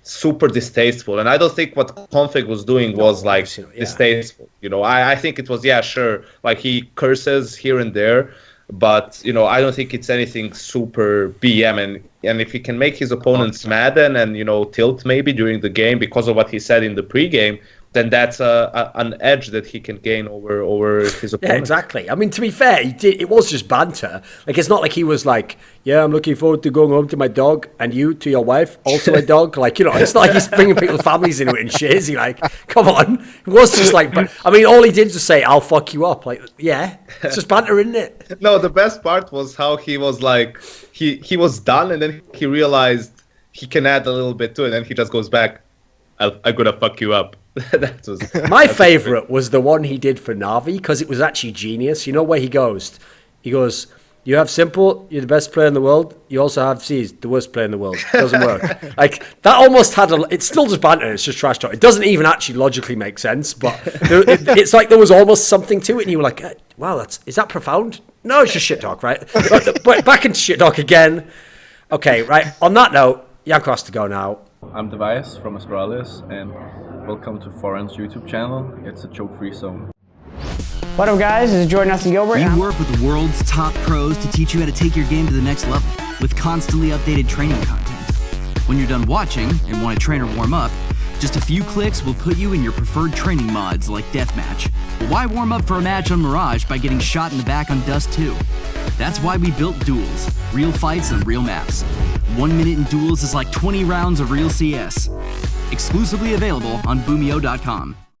super distasteful. And I don't think what Config was doing was like distasteful. I think it was, sure, like he curses here and there, but I don't think it's anything super BM. And if he can make his opponents mad and tilt maybe during the game because of what he said in the pregame, then that's an edge that he can gain over his opponent. Yeah, exactly. I mean, to be fair, it was just banter. Like, it's not like he was like, yeah, I'm looking forward to going home to my dog, and you to your wife, also a dog. Like, it's not like he's bringing people's families into it and shit, is he? Like, come on. It was just like, I mean, all he did was say, I'll fuck you up. Like, yeah, it's just banter, isn't it? No, the best part was how he was like, he was done, and then he realized he can add a little bit to it, and he just goes back, I'm gonna fuck you up. My favorite was the one he did for Na'Vi, because it was actually genius. Where he goes, you have Simple, you're the best player in the world. You also have C's, the worst player in the world. Doesn't work. Like, that almost had it's still just banter. It's just trash talk. It doesn't even actually logically make sense, but it's like there was almost something to it, and you were like, wow, is that profound? No, it's just shit talk, right? But back into shit talk again. Okay, right. On that note, Janko has to go now. I'm Tobias from Astralis, and welcome to Thorin's YouTube channel. It's a choke-free zone. What up, guys? This is Jordan Nelson Gilbert. We work with the world's top pros to teach you how to take your game to the next level with constantly updated training content. When you're done watching and want to train or warm up, just a few clicks will put you in your preferred training mods like Deathmatch. Why warm up for a match on Mirage by getting shot in the back on Dust 2? That's why we built Duels, real fights and real maps. 1 minute in Duels is like 20 rounds of real CS. Exclusively available on Boomeo.com.